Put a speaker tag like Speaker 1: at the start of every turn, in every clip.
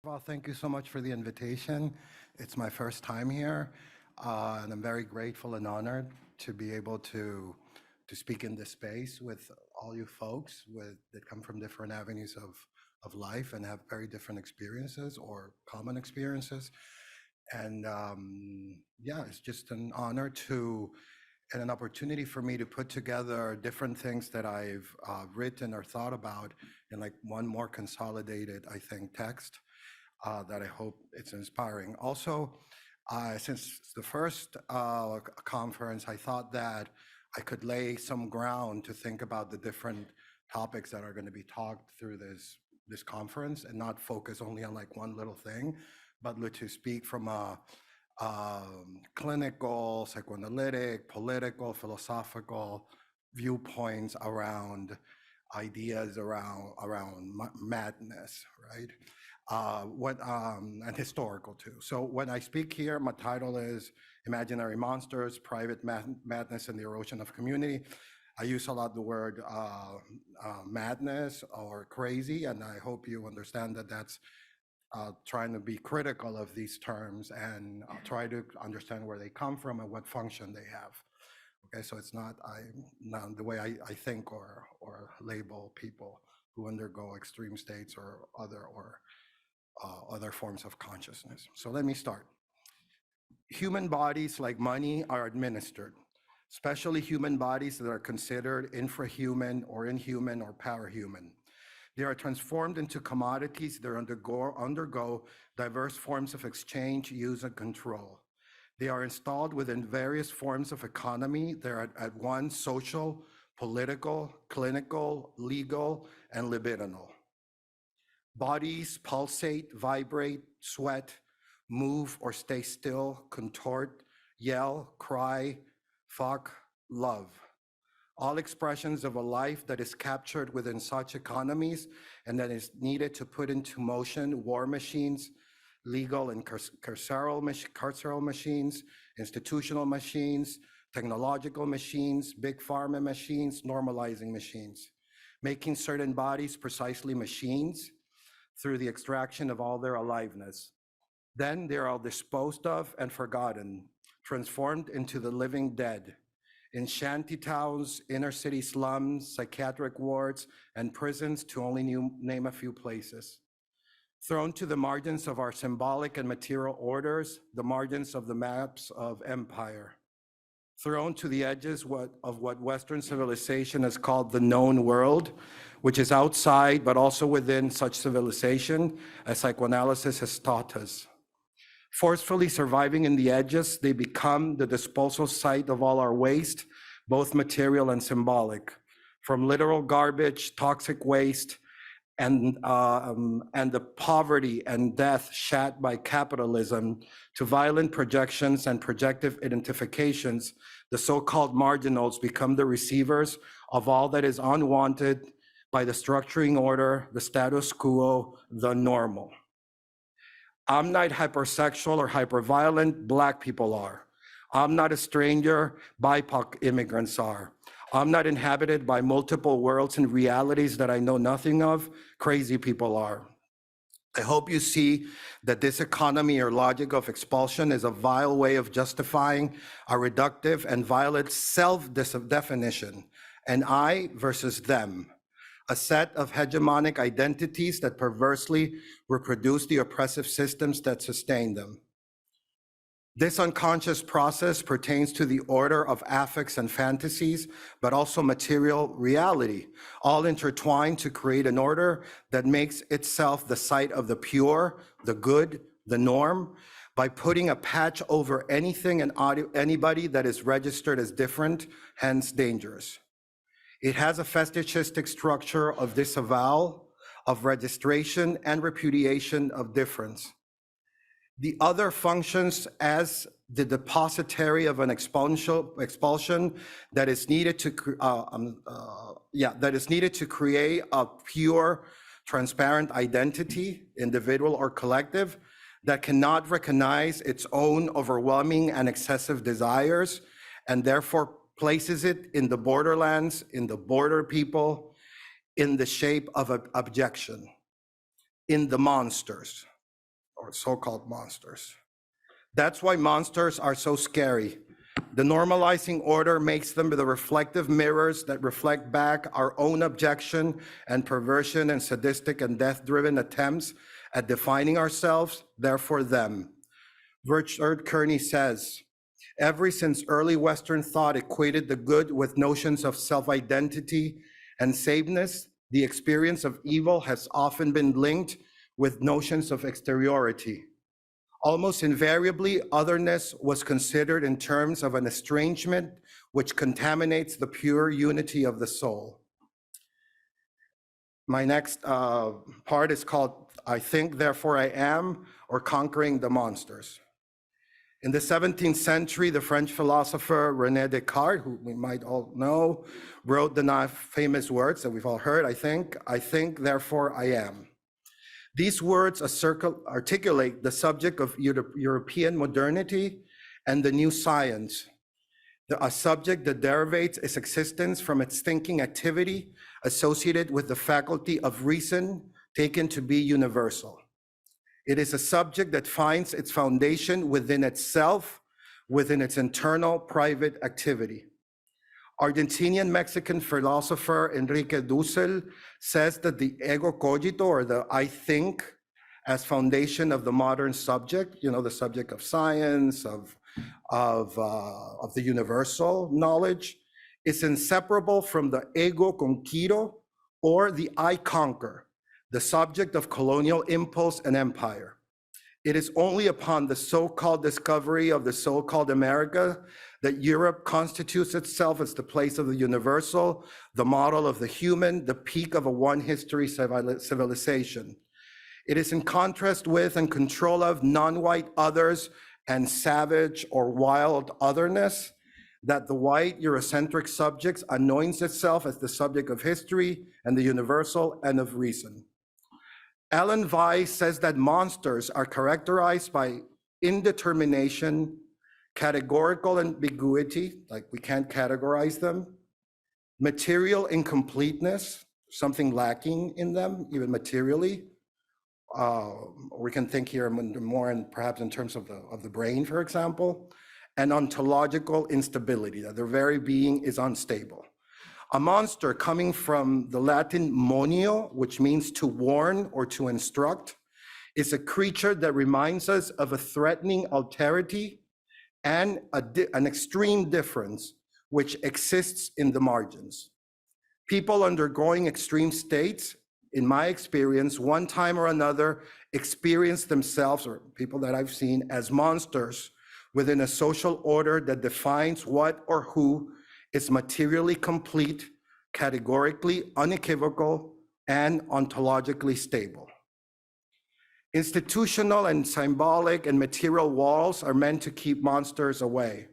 Speaker 1: Well, thank you so much for the invitation. It's my first time here, and I'm very grateful and honored to be able to speak in this space with all you folks that come from different avenues of life and have very different experiences or common experiences. And yeah, it's just an honor and an opportunity for me to put together different things that I've written or thought about in like one more consolidated, I think, text that I hope it's inspiring. Also, since it's the first conference, I thought that I could lay some ground to think about the different topics that are going to be talked through this conference and not focus only on like one little thing, but to speak from a clinical, psychoanalytic, political, philosophical viewpoints around ideas around madness, right? And historical too. So when I speak here, my title is Imaginary Monsters, Private Madness and the Erosion of Community. I use a lot the word madness or crazy, and I hope you understand that that's trying to be critical of these terms and try to understand where they come from and what function they have. Okay, so it's not the way I think or label people who undergo extreme states or other forms of consciousness. So let me start. Human bodies, like money, are administered, especially human bodies that are considered infrahuman or inhuman or parahuman. They are transformed into commodities that undergo diverse forms of exchange, use, and control. They are installed within various forms of economy. They're at once social, political, clinical, legal, and libidinal. Bodies pulsate, vibrate, sweat, move or stay still, contort, yell, cry, fuck, love. All expressions of a life that is captured within such economies and that is needed to put into motion war machines, legal and carceral machines, institutional machines, technological machines, big pharma machines, normalizing machines, making certain bodies precisely machines through the extraction of all their aliveness. Then they are all disposed of and forgotten, transformed into the living dead, in shanty towns, inner city slums, psychiatric wards, and prisons, to only name a few places. Thrown to the margins of our symbolic and material orders, the margins of the maps of empire. Thrown to the edges of what Western civilization has called the known world, which is outside but also within such civilization, as psychoanalysis has taught us. Forcefully surviving in the edges, they become the disposal site of all our waste, both material and symbolic, from literal garbage, toxic waste, and the poverty and death shat by capitalism, to violent projections and projective identifications. The so-called marginals become the receivers of all that is unwanted by the structuring order, the status quo, the normal. I'm not hypersexual or hyperviolent, Black people are. I'm not a stranger, BIPOC immigrants are. I'm not inhabited by multiple worlds and realities that I know nothing of, crazy people are. I hope you see that this economy or logic of expulsion is a vile way of justifying a reductive and violent self-definition, an I versus them, a set of hegemonic identities that perversely reproduce the oppressive systems that sustain them. This unconscious process pertains to the order of affects and fantasies, but also material reality, all intertwined to create an order that makes itself the site of the pure, the good, the norm, by putting a patch over anything and anybody that is registered as different, hence dangerous. It has a fetishistic structure of disavowal, of registration and repudiation of difference. The other functions as the depositary of an expulsion that is needed to create a pure, transparent identity, individual or collective, that cannot recognize its own overwhelming and excessive desires, and therefore places it in the borderlands, in the border people, in the shape of an objection, in the monsters. or so-called monsters. That's why monsters are so scary. The normalizing order makes them the reflective mirrors that reflect back our own objection and perversion and sadistic and death-driven attempts at defining ourselves, therefore them. Richard Kearney says, ever since early Western thought equated the good with notions of self-identity and sameness, the experience of evil has often been linked with notions of exteriority. Almost invariably, otherness was considered in terms of an estrangement which contaminates the pure unity of the soul. My next part is called I Think, Therefore I Am, or Conquering the Monsters. In the 17th century, the French philosopher René Descartes, who we might all know, wrote the famous words that we've all heard, I think, therefore I am. These words articulate the subject of European modernity and the new science, a subject that derivates its existence from its thinking activity associated with the faculty of reason taken to be universal. It is a subject that finds its foundation within itself, within its internal private activity. Argentinian-Mexican philosopher Enrique Dussel says that the ego cogito, or the I think, as foundation of the modern subject, the subject of science, of the universal knowledge, is inseparable from the ego conquiro, or the I conquer, the subject of colonial impulse and empire. It is only upon the so-called discovery of the so-called America that Europe constitutes itself as the place of the universal, the model of the human, the peak of a one history civilization. It is in contrast with and control of non-white others and savage or wild otherness that the white Eurocentric subject anoints itself as the subject of history and the universal and of reason. Alan Weiss says that monsters are characterized by indetermination, categorical ambiguity, like we can't categorize them, material incompleteness, something lacking in them, even materially. We can think here more perhaps in terms of the brain, for example, and ontological instability, that their very being is unstable. A monster, coming from the Latin monio, which means to warn or to instruct, is a creature that reminds us of a threatening alterity and an extreme difference which exists in the margins. People undergoing extreme states, in my experience, one time or another, experience themselves, or people that I've seen, as monsters within a social order that defines what or who is materially complete, categorically unequivocal, and ontologically stable. Institutional and symbolic and material walls are meant to keep monsters away.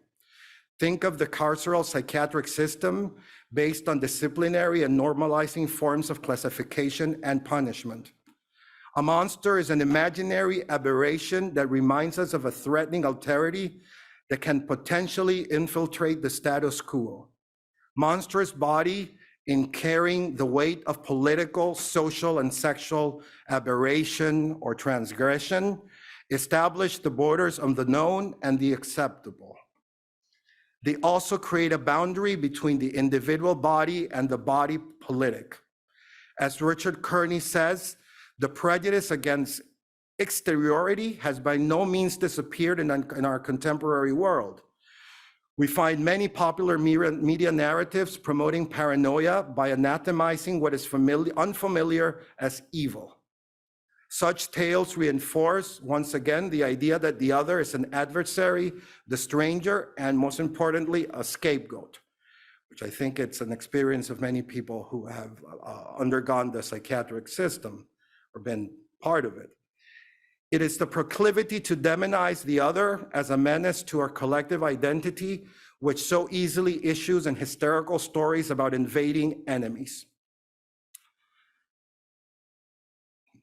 Speaker 1: Think of the carceral psychiatric system based on disciplinary and normalizing forms of classification and punishment. A monster is an imaginary aberration that reminds us of a threatening alterity that can potentially infiltrate the status quo. Monstrous body, in carrying the weight of political, social, and sexual aberration or transgression, establish the borders of the known and the acceptable. They also create a boundary between the individual body and the body politic. As Richard Kearney says, the prejudice against exteriority has by no means disappeared in our contemporary world. We find many popular media narratives promoting paranoia by anatomizing what is unfamiliar as evil. Such tales reinforce, once again, the idea that the other is an adversary, the stranger, and most importantly, a scapegoat, which I think it's an experience of many people who have undergone the psychiatric system or been part of it. It is the proclivity to demonize the other as a menace to our collective identity, which so easily issues in hysterical stories about invading enemies.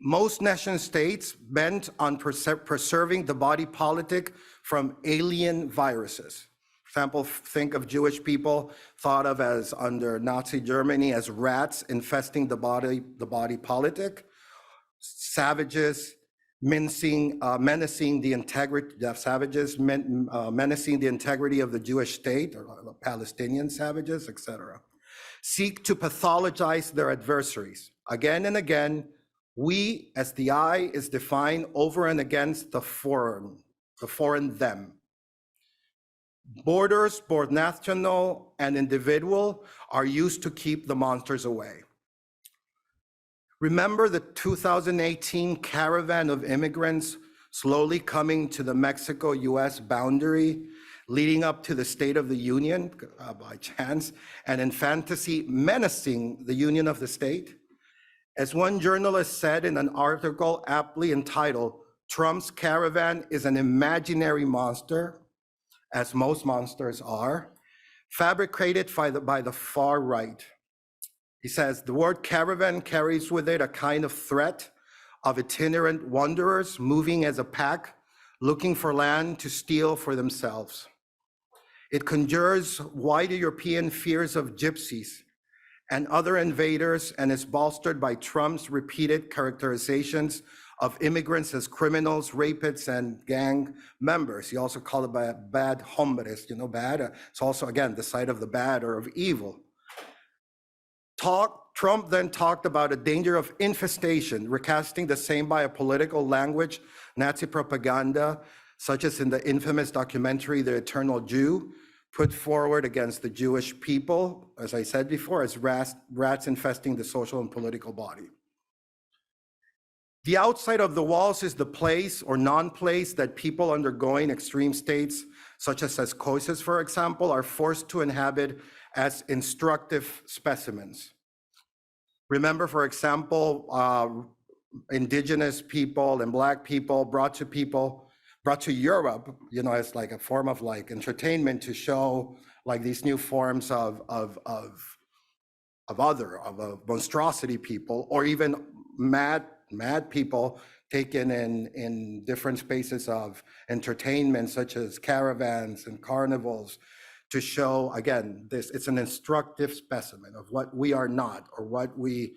Speaker 1: Most nation states bent on preserving the body politic from alien viruses. For example, think of Jewish people thought of as under Nazi Germany as rats infesting the body politic, savages menacing the integrity of savages, menacing the integrity of the Jewish state or the Palestinian savages, etc. Seek to pathologize their adversaries. Again and again, we, as the I, is defined over and against the foreign them. Borders, both national and individual, are used to keep the monsters away. Remember the 2018 caravan of immigrants slowly coming to the Mexico-US boundary, leading up to the State of the Union by chance, and in fantasy menacing the Union of the State? As one journalist said in an article aptly entitled, "Trump's caravan is an imaginary monster," as most monsters are, fabricated by the far right. He says, the word caravan carries with it a kind of threat of itinerant wanderers moving as a pack, looking for land to steal for themselves. It conjures wide European fears of gypsies and other invaders, and is bolstered by Trump's repeated characterizations of immigrants as criminals, rapists, and gang members. He also called it bad hombres, bad. It's also, again, the side of the bad or of evil. Trump then talked about a danger of infestation, recasting the same by a political language, Nazi propaganda, such as in the infamous documentary, The Eternal Jew, put forward against the Jewish people, as I said before, as rats infesting the social and political body. The outside of the walls is the place or non-place that people undergoing extreme states, such as psychosis, for example, are forced to inhabit as instructive specimens. Remember, for example, indigenous people and Black people brought to Europe, as like a form of like entertainment to show like these new forms of monstrosity people, or even mad people taken in different spaces of entertainment, such as caravans and carnivals, to show, again, it's an instructive specimen of what we are not, or what we,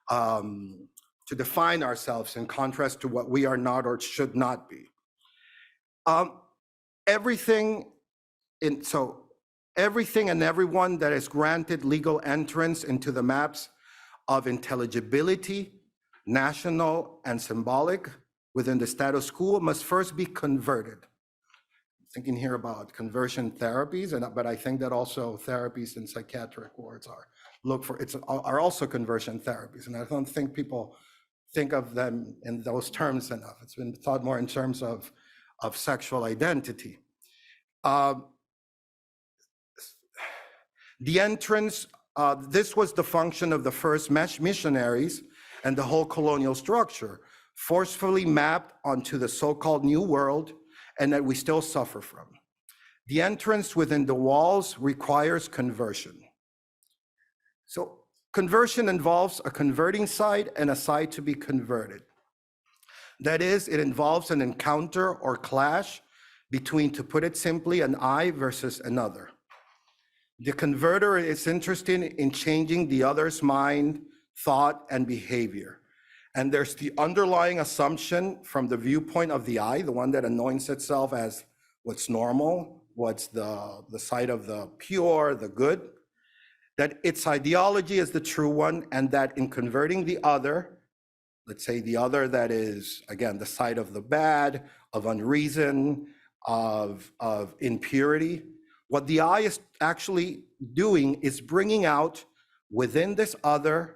Speaker 1: to define ourselves in contrast to what we are not or should not be. Everything and everyone that is granted legal entrance into the maps of intelligibility, national and symbolic, within the status quo must first be converted. Thinking here about conversion therapies, but I think that also therapies in psychiatric wards are also conversion therapies, and I don't think people think of them in those terms enough. It's been thought more in terms of sexual identity. The entrance, this was the function of the first missionaries and the whole colonial structure, forcefully mapped onto the so-called New World, and that we still suffer from. The entrance within the walls requires conversion. So conversion involves a converting side and a side to be converted. That is, it involves an encounter or clash between, to put it simply, an I versus another. The converter is interested in changing the other's mind, thought, and behavior. And there's the underlying assumption from the viewpoint of the I, the one that anoints itself as what's normal, what's the side of the pure, the good, that its ideology is the true one, and that in converting the other, let's say the other that is, again, the side of the bad, of unreason, of impurity, what the I is actually doing is bringing out within this other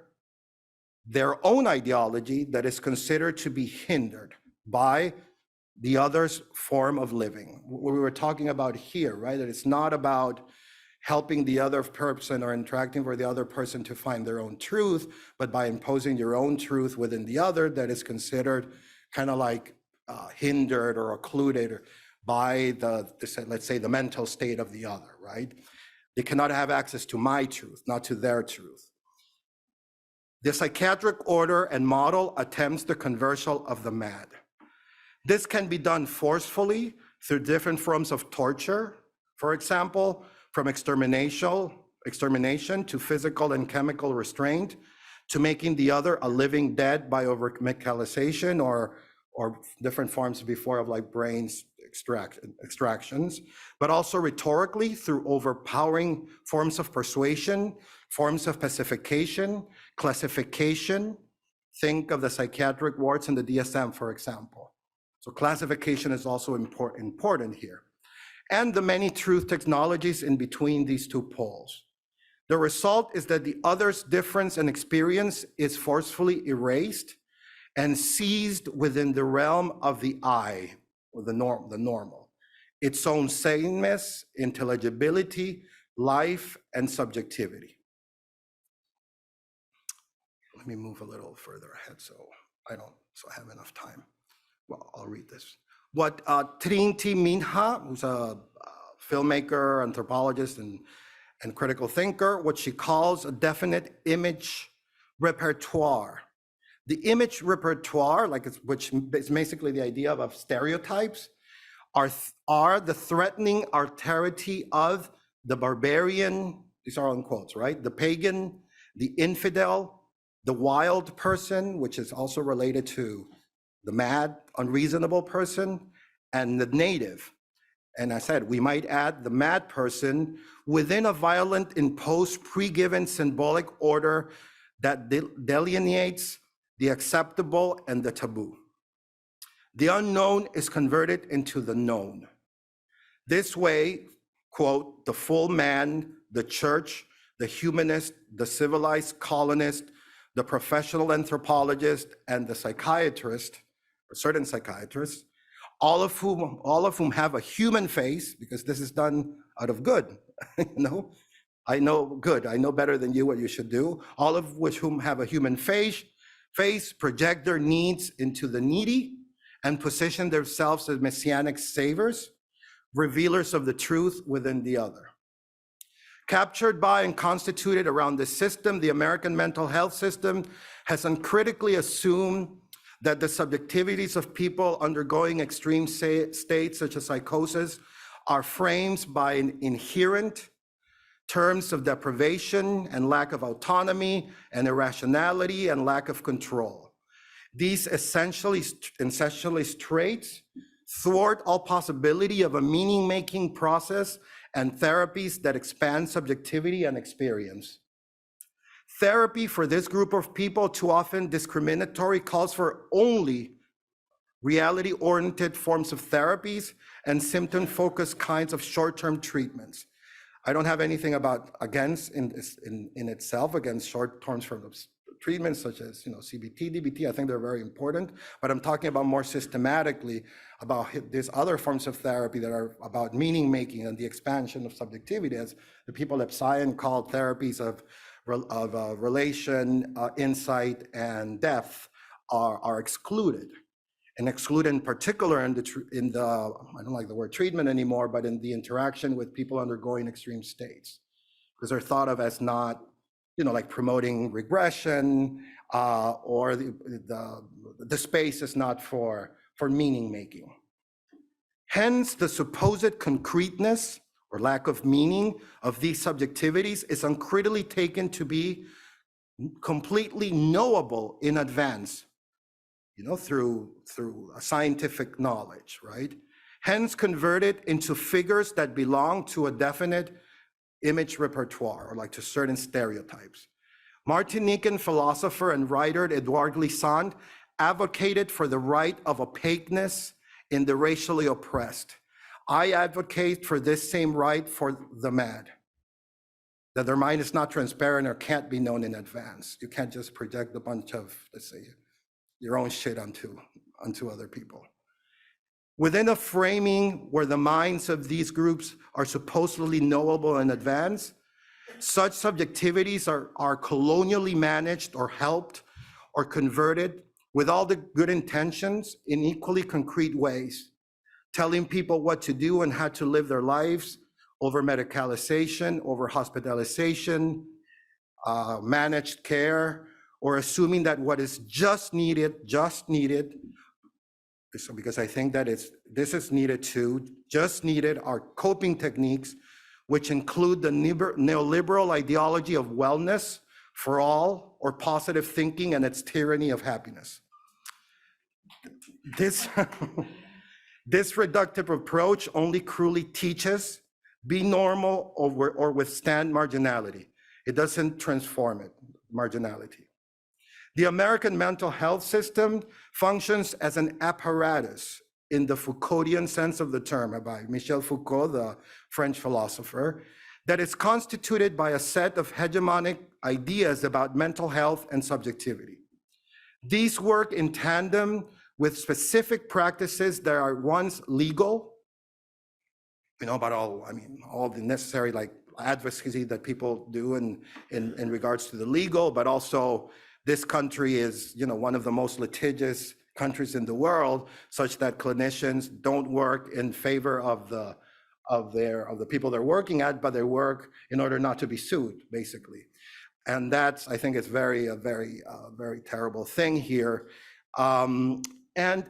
Speaker 1: their own ideology that is considered to be hindered by the other's form of living. What we were talking about here, right? That it's not about helping the other person or interacting with the other person to find their own truth, but by imposing your own truth within the other that is considered kind of like hindered or occluded by let's say, the mental state of the other, right? They cannot have access to my truth, not to their truth. The psychiatric order and model attempts the conversion of the mad. This can be done forcefully through different forms of torture, for example, from extermination to physical and chemical restraint, to making the other a living dead by over-medicalization or or different forms before of like brains extractions, but also rhetorically through overpowering forms of persuasion, forms of pacification, classification. Think of the psychiatric wards in the DSM, for example. So classification is also important here. And the many truth technologies in between these two poles. The result is that the other's difference and experience is forcefully erased and seized within the realm of the I, or the normal, its own sameness, intelligibility, life, and subjectivity. Let me move a little further ahead so I have enough time. Well, I'll read this. What Trinity Minha, who's a filmmaker, anthropologist, and critical thinker, what she calls a definite image repertoire. The image repertoire, which is basically the idea of stereotypes, are the threatening alterity of the barbarian, these are all in quotes, right? The pagan, the infidel, the wild person, which is also related to the mad, unreasonable person, and the native. And I said, we might add the mad person within a violent, imposed, pre-given symbolic order that delineates the acceptable and the taboo. The unknown is converted into the known. This way, quote, the full man, the church, the humanist, the civilized colonist, the professional anthropologist, and the psychiatrist, or certain psychiatrists, all of whom have a human face, because this is done out of good, I know good, I know better than you what you should do, all of whom have a human face, project their needs into the needy, and position themselves as messianic saviors, revealers of the truth within the other. Captured by and constituted around this system, the American mental health system has uncritically assumed that the subjectivities of people undergoing extreme states such as psychosis are framed by an inherent terms of deprivation and lack of autonomy and irrationality and lack of control. These essentialist traits thwart all possibility of a meaning-making process and therapies that expand subjectivity and experience. Therapy for this group of people, too often discriminatory, calls for only reality-oriented forms of therapies and symptom-focused kinds of short-term treatments. I don't have anything against short-term forms of treatments such as CBT, DBT. I think they're very important, but I'm talking about more systematically about these other forms of therapy that are about meaning making and the expansion of subjectivity, as the people at Science call therapies of relation, insight, and depth are excluded. And excluded in particular in the, I don't like the word treatment anymore, but in the interaction with people undergoing extreme states, because they're thought of as not, like promoting regression, or the space is not for meaning making. Hence, the supposed concreteness or lack of meaning of these subjectivities is uncritically taken to be completely knowable in advance, through scientific knowledge, right? Hence converted into figures that belong to a definite image repertoire, or to certain stereotypes. Martinican philosopher and writer Edouard Glissant advocated for the right of opaqueness in the racially oppressed. I advocate for this same right for the mad, that their mind is not transparent or can't be known in advance. You can't just project a bunch of, let's say, your own shit onto other people. Within a framing where the minds of these groups are supposedly knowable in advance, such subjectivities are colonially managed or helped or converted with all the good intentions in equally concrete ways, telling people what to do and how to live their lives over medicalization, over hospitalization, managed care, or assuming that what is just needed, so because I think that this is needed too, just needed are coping techniques, which include the neoliberal ideology of wellness for all, or positive thinking and its tyranny of happiness. this, this reductive approach only cruelly teaches be normal or withstand marginality. It doesn't transform it, marginality. The American mental health system functions as an apparatus in the Foucauldian sense of the term, by Michel Foucault, the French philosopher, that is constituted by a set of hegemonic ideas about mental health and subjectivity. These work in tandem with specific practices that are once legal, about all the necessary advocacy that people do in regards to the legal, but also this country is, one of the most litigious countries in the world, such that clinicians don't work in favor of the people they're working at, but they work in order not to be sued, basically. And that's, I think, it's a very terrible thing here. And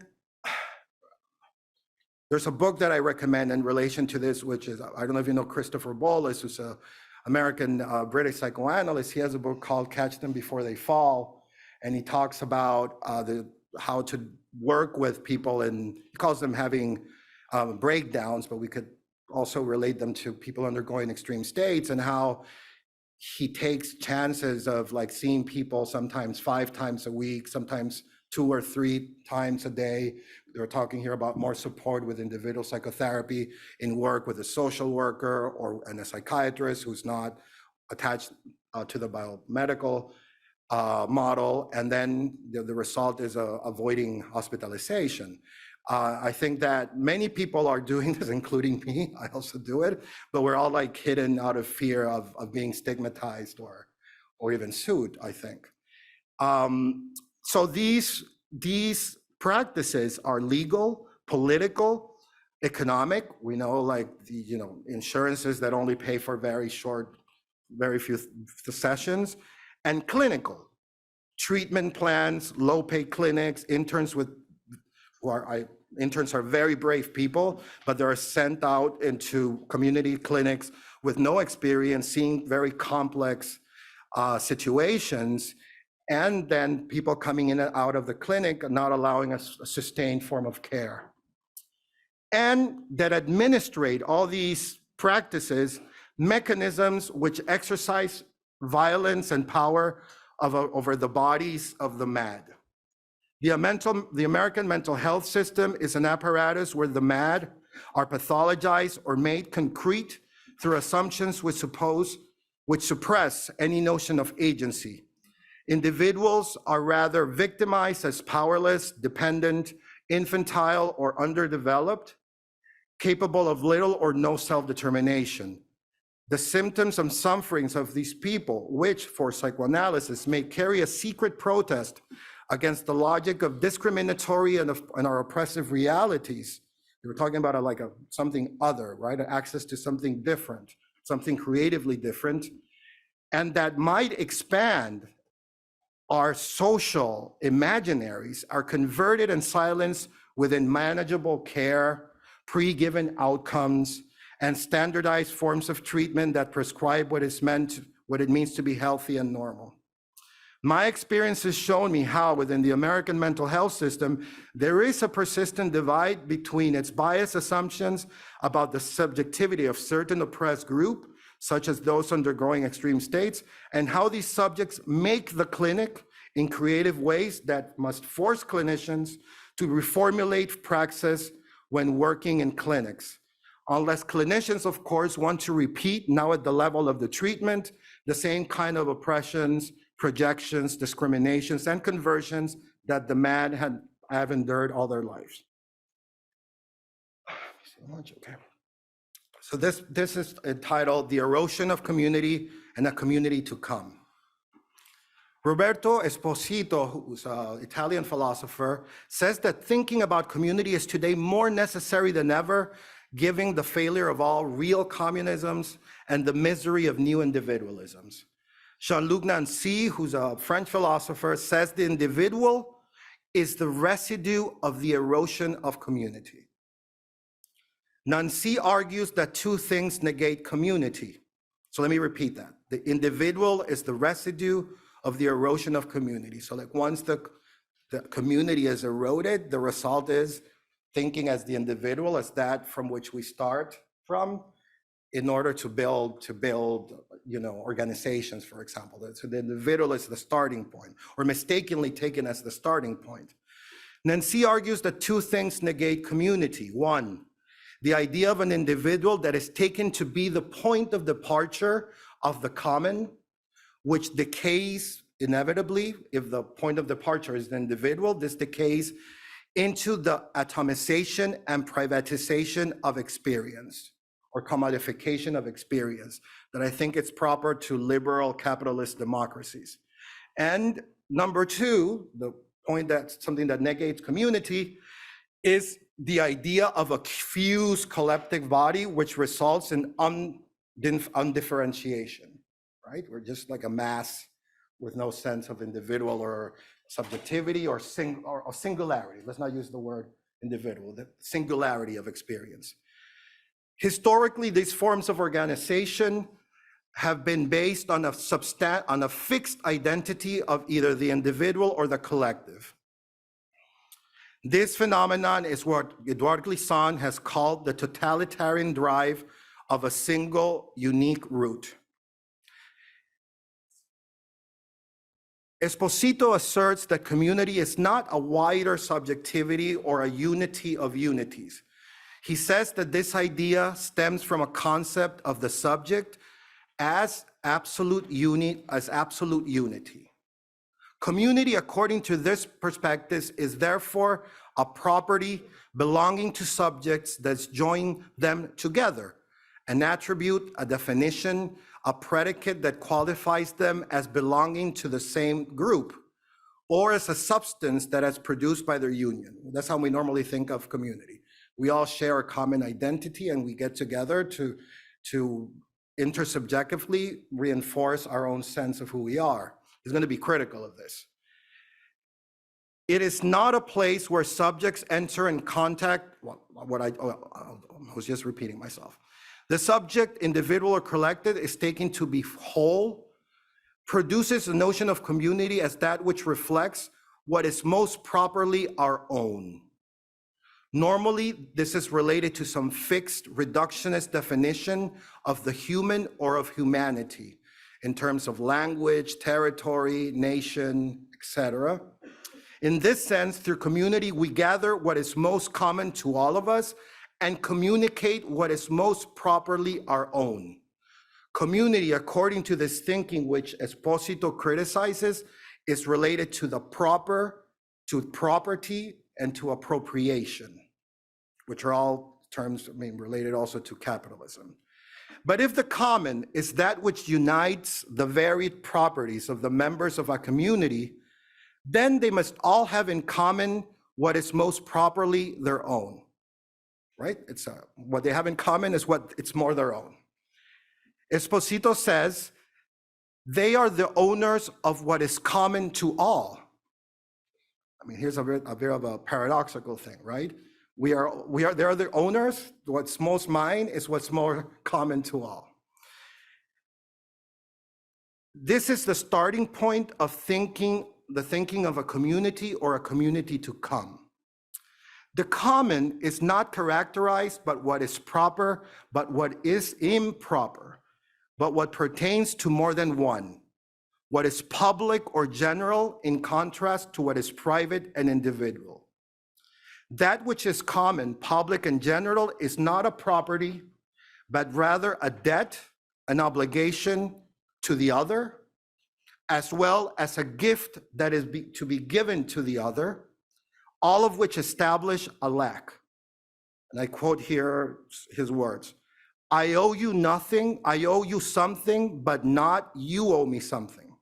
Speaker 1: there's a book that I recommend in relation to this, which is, I don't know if you know Christopher Bollas, who's an American British psychoanalyst. He has a book called Catch Them Before They Fall. And he talks about how to work with people, and he calls them having breakdowns, but we could also relate them to people undergoing extreme states, and how he takes chances of seeing people sometimes 5 times a week, sometimes 2 or 3 times a day. We're talking here about more support with individual psychotherapy in work with a social worker and a psychiatrist who's not attached to the biomedical model. And then the result is avoiding hospitalization. I think that many people are doing this, including me. I also do it, but we're all hidden out of fear of being stigmatized or even sued, I think. So these practices are legal, political, economic. We know the insurances that only pay for very few sessions, and clinical. Treatment plans, low-pay clinics, interns are very brave people, but they're sent out into community clinics with no experience, seeing very complex situations, and then people coming in and out of the clinic not allowing a sustained form of care. And that administrate all these practices, mechanisms which exercise violence and power over the bodies of the mad. The American mental health system is an apparatus where the mad are pathologized or made concrete through assumptions which suppress any notion of agency. Individuals are rather victimized as powerless, dependent, infantile, or underdeveloped, capable of little or no self-determination. The symptoms and sufferings of these people, which for psychoanalysis may carry a secret protest against the logic of discriminatory and our oppressive realities. We were talking about something other, right? Access to something different, something creatively different, and that might expand our social imaginaries, are converted and silenced within manageable care, pre-given outcomes, and standardized forms of treatment that prescribe what it means to be healthy and normal. My experience has shown me how within the American mental health system, there is a persistent divide between its biased assumptions about the subjectivity of certain oppressed group, such as those undergoing extreme states, and how these subjects make the clinic in creative ways that must force clinicians to reformulate praxis when working in clinics. Unless clinicians, of course, want to repeat, now at the level of the treatment, the same kind of oppressions, projections, discriminations, and conversions that the mad have endured all their lives. Okay. So this is entitled The Erosion of Community and a Community to Come. Roberto Esposito, who's an Italian philosopher, says that thinking about community is today more necessary than ever, given the failure of all real communisms and the misery of new individualisms. Jean-Luc Nancy, who's a French philosopher, says the individual is the residue of the erosion of community. Nancy argues that two things negate community. So let me repeat that. The individual is the residue of the erosion of community. So once the the community is eroded, the result is thinking as the individual, as that from which we start from, in order to build, organizations, for example. So the individual is the starting point, or mistakenly taken as the starting point. Nancy argues that two things negate community. One, the idea of an individual that is taken to be the point of departure of the common, which decays inevitably. If the point of departure is the individual, this decays into the atomization and privatization of experience, or commodification of experience, that I think it's proper to liberal capitalist democracies. And number two, the point that's something that negates community, is the idea of a fused collective body, which results in undifferentiation, right? We're just like a mass with no sense of individual or subjectivity or singularity. Let's not use the word individual, the singularity of experience. Historically, these forms of organization have been based on a fixed identity of either the individual or the collective. This phenomenon is what Edouard Glissant has called the totalitarian drive of a single unique root. Esposito asserts that community is not a wider subjectivity or a unity of unities. He says that this idea stems from a concept of the subject as absolute unity. Community, according to this perspective, is therefore a property belonging to subjects that join them together, an attribute, a definition, a predicate that qualifies them as belonging to the same group, or as a substance that is produced by their union. That's how we normally think of community. We all share a common identity and we get together to intersubjectively reinforce our own sense of who we are. He's going to be critical of this. It is not a place where subjects enter in contact, I was just repeating myself. The subject, individual or collective, is taken to be whole, produces the notion of community as that which reflects what is most properly our own. Normally, this is related to some fixed reductionist definition of the human or of humanity in terms of language, territory, nation, etc. In this sense, through community, we gather what is most common to all of us and communicate what is most properly our own. Community, according to this thinking which Esposito criticizes, is related to to property, and to appropriation, which are all terms related also to capitalism. But if the common is that which unites the varied properties of the members of a community, then they must all have in common what is most properly their own, right? What they have in common is it's more their own. Esposito says they are the owners of what is common to all. Here's a bit of a paradoxical thing, right? They are the owners. What's most mine is what's more common to all. This is the starting point of the thinking of a community or a community to come. The common is not characterized by what is proper, but what is improper, but what pertains to more than one, what is public or general in contrast to what is private and individual. That which is common, public, and general is not a property, but rather a debt, an obligation to the other, as well as a gift that is to be given to the other, all of which establish a lack. And I quote here his words, "I owe you nothing, I owe you something, but not you owe me something."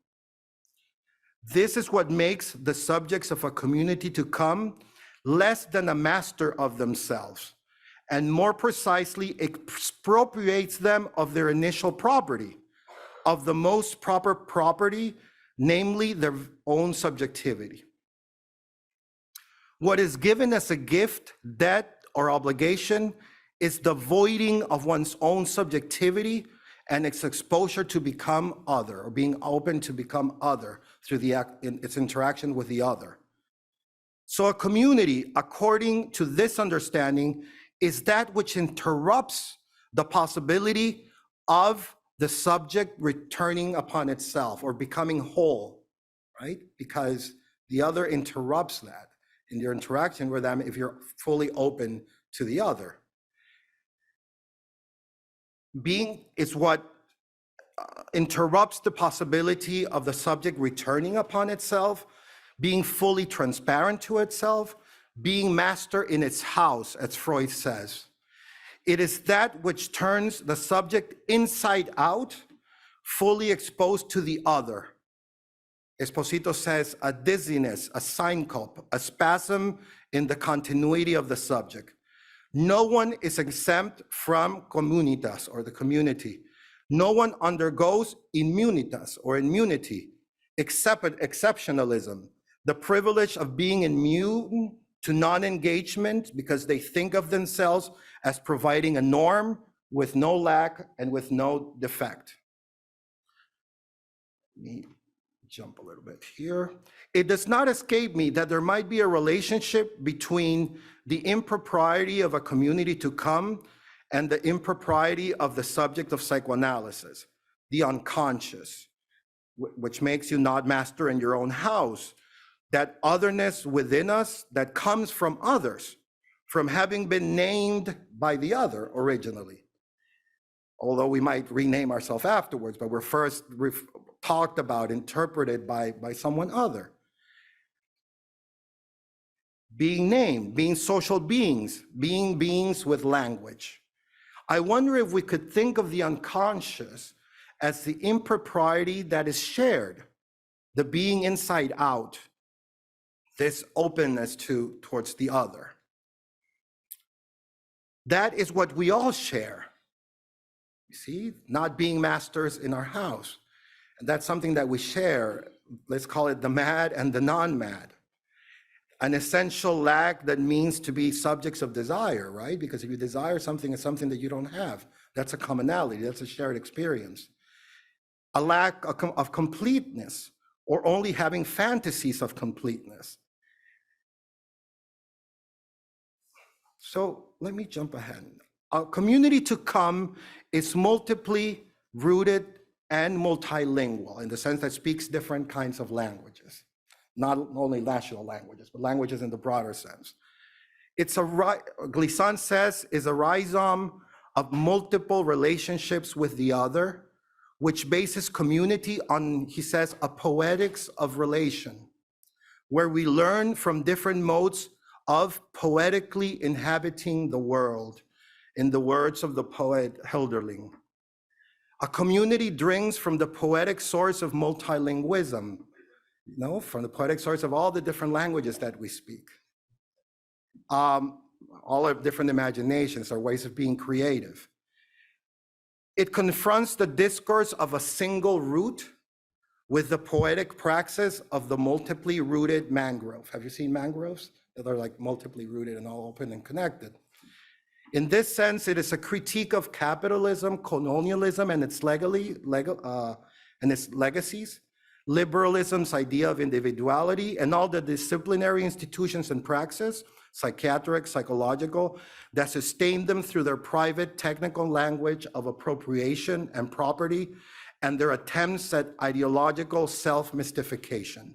Speaker 1: This is what makes the subjects of a community to come less than a master of themselves, and more precisely expropriates them of their initial property, of the most proper property, namely their own subjectivity. What is given as a gift, debt, or obligation is the voiding of one's own subjectivity and its exposure to become other, or being open to become other through its interaction with the other. So a community, according to this understanding, is that which interrupts the possibility of the subject returning upon itself or becoming whole, right? Because the other interrupts that in your interaction with them if you're fully open to the other. Being is what interrupts the possibility of the subject returning upon itself, being fully transparent to itself, being master in its house, as Freud says. It is that which turns the subject inside out, fully exposed to the other. Esposito says a dizziness, a syncope, a spasm in the continuity of the subject. No one is exempt from communitas, or the community. No one undergoes immunitas, or immunity, except exceptionalism, the privilege of being immune to non-engagement because they think of themselves as providing a norm with no lack and with no defect. Let me jump a little bit here. It does not escape me that there might be a relationship between the impropriety of a community to come and the impropriety of the subject of psychoanalysis, the unconscious, which makes you not master in your own house, that otherness within us that comes from others, from having been named by the other originally. Although we might rename ourselves afterwards, but we're first talked about, interpreted by someone other. Being named, being social beings, being beings with language. I wonder if we could think of the unconscious as the impropriety that is shared, the being inside out, this openness towards the other. That is what we all share. You see, not being masters in our house. And that's something that we share. Let's call it the mad and the non-mad. An essential lack that means to be subjects of desire, right? Because if you desire something, it's something that you don't have. That's a commonality, that's a shared experience. A lack of completeness, or only having fantasies of completeness. So let me jump ahead. A community to come is multiply rooted and multilingual in the sense that speaks different kinds of languages, not only national languages, but languages in the broader sense. It's Glissant says, is a rhizome of multiple relationships with the other, which bases community on, he says, a poetics of relation, where we learn from different modes of poetically inhabiting the world, in the words of the poet Hölderlin. A community drinks from the poetic source of multilingualism, from the poetic source of all the different languages that we speak. All our different imaginations, our ways of being creative. It confronts the discourse of a single root with the poetic praxis of the multiply rooted mangrove. Have you seen mangroves? They're like multiply rooted and all open and connected. In this sense, it is a critique of capitalism, colonialism, and its legacies, liberalism's idea of individuality, and all the disciplinary institutions and praxis, psychiatric, psychological, that sustain them through their private technical language of appropriation and property, and their attempts at ideological self-mystification.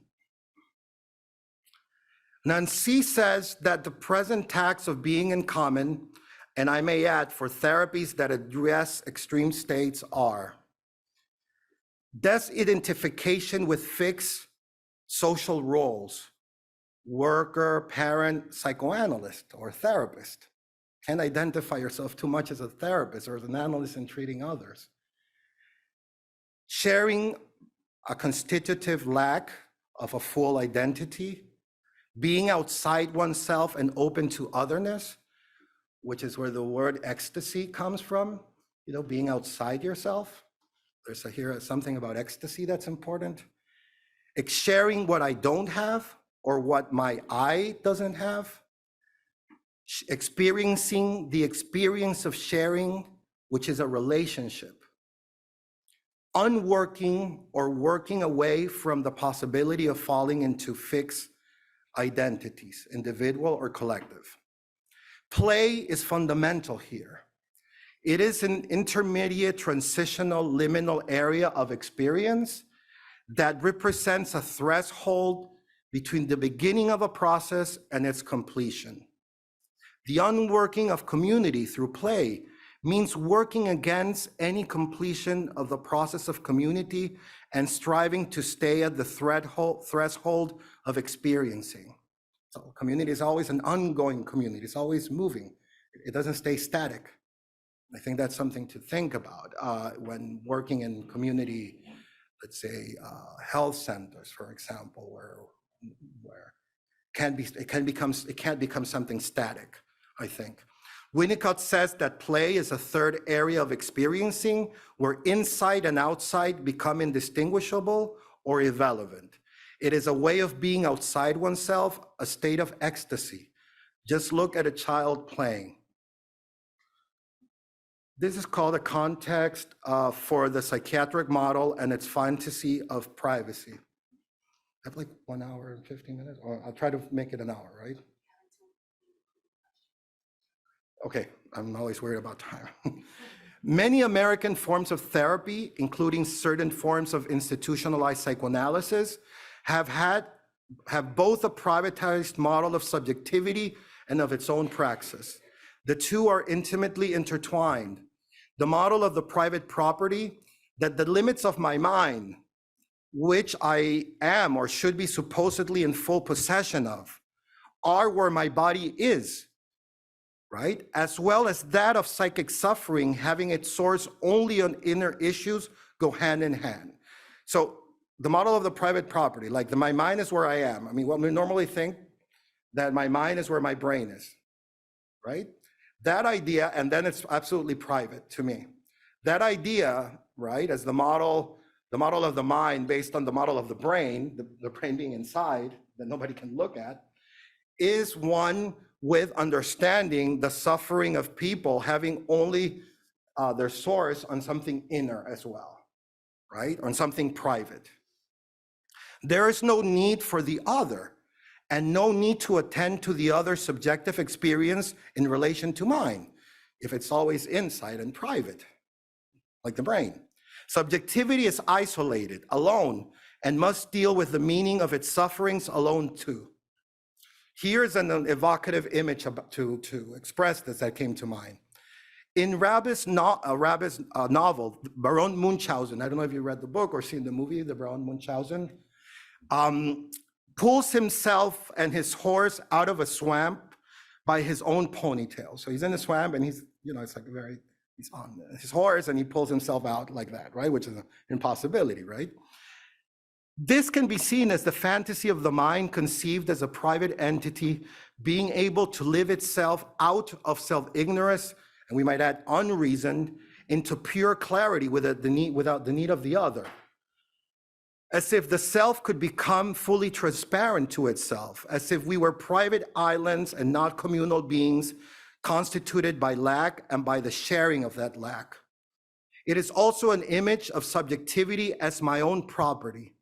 Speaker 1: Nancy says that the present tax of being in common, and I may add for therapies that address extreme states, are disidentification with fixed social roles, worker, parent, psychoanalyst, or therapist. Can't identify yourself too much as a therapist or as an analyst in treating others. Sharing a constitutive lack of a full identity, being outside oneself and open to otherness, which is where the word ecstasy comes from, being outside yourself. There's here something about ecstasy that's important. Sharing what I don't have or what my I doesn't have. Experiencing the experience of sharing, which is a relationship. Unworking or working away from the possibility of falling into fixed identities, individual or collective. Play is fundamental here. It is an intermediate, transitional, liminal area of experience that represents a threshold between the beginning of a process and its completion. The unworking of community through play means working against any completion of the process of community and striving to stay at the threshold of experiencing. So community is always an ongoing community. It's always moving. It doesn't stay static. I think that's something to think about when working in community, let's say health centers, for example, where it can't become something static, I think. Winnicott says that play is a third area of experiencing where inside and outside become indistinguishable or irrelevant. It is a way of being outside oneself, a state of ecstasy. Just look at a child playing. This is called a context for the psychiatric model and its fantasy of privacy. I have like 1 hour and 15 minutes, or I'll try to make it an hour, right? Okay, I'm always worried about time. Many American forms of therapy, including certain forms of institutionalized psychoanalysis, have both a privatized model of subjectivity and of its own praxis. The two are intimately intertwined. The model of the private property, that the limits of my mind, which I am or should be supposedly in full possession of, are where my body is, right? As well as that of psychic suffering having its source only on inner issues, go hand in hand. So the model of the private property, like my mind is where I am. I mean, what we normally think that my mind is where my brain is, right? That idea, and then it's absolutely private to me. That idea, right, as the model of the mind based on the model of the brain being inside that nobody can look at, is one with understanding the suffering of people having only their source on something inner as well, right, on something private. There is no need for the other and no need to attend to the other's subjective experience in relation to mine, if it's always inside and private, like the brain. Subjectivity is isolated, alone, and must deal with the meaning of its sufferings alone too. Here's an evocative image to express this that came to mind. In Rabe's novel, Baron Munchausen, I don't know if you read the book or seen the movie, the Baron Munchausen, pulls himself and his horse out of a swamp by his own ponytail. So he's in the swamp and he's, it's like he's on his horse and he pulls himself out like that, right? Which is an impossibility, right? This can be seen as the fantasy of the mind conceived as a private entity being able to live itself out of self-ignorance, and we might add unreasoned, into pure clarity without the need of the other. As if the self could become fully transparent to itself, as if we were private islands and not communal beings constituted by lack and by the sharing of that lack. It is also an image of subjectivity as my own property.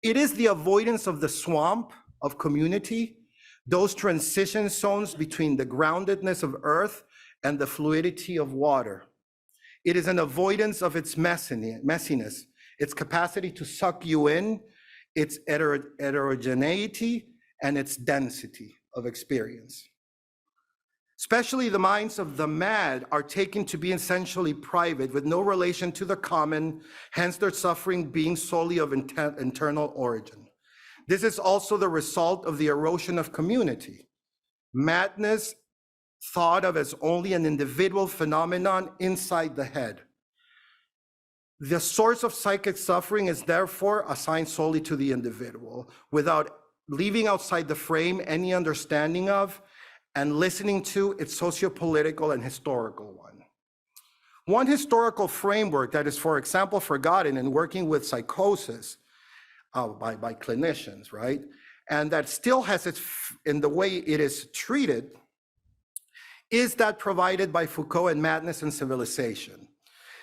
Speaker 1: It is the avoidance of the swamp of community, those transition zones between the groundedness of earth and the fluidity of water. It is an avoidance of its messiness, its capacity to suck you in, its heterogeneity, and its density of experience. Especially the minds of the mad are taken to be essentially private with no relation to the common, hence their suffering being solely of internal origin. This is also the result of the erosion of community. Madness thought of as only an individual phenomenon inside the head. The source of psychic suffering is therefore assigned solely to the individual, without leaving outside the frame any understanding of and listening to its socio-political and historical one. One historical framework that is, for example, forgotten in working with psychosis by clinicians, right? And that still has its, in the way it is treated, is that provided by Foucault in Madness and Civilization.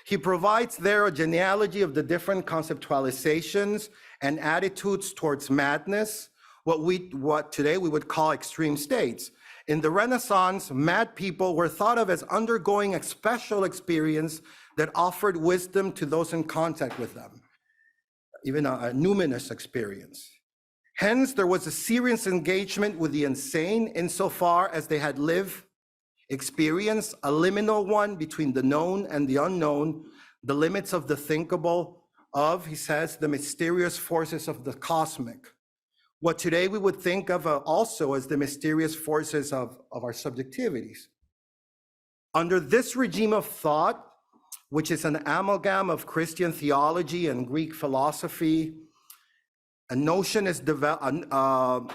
Speaker 1: He provides there a genealogy of the different conceptualizations and attitudes towards madness, what today we would call extreme states. In the Renaissance, mad people were thought of as undergoing a special experience that offered wisdom to those in contact with them, even a numinous experience. Hence, there was a serious engagement with the insane insofar as they had lived, experienced a liminal one between the known and the unknown, the limits of the thinkable, of, he says, the mysterious forces of the cosmic. What today we would think of also as the mysterious forces of our subjectivities. Under this regime of thought, which is an amalgam of Christian theology and Greek philosophy, a notion is developed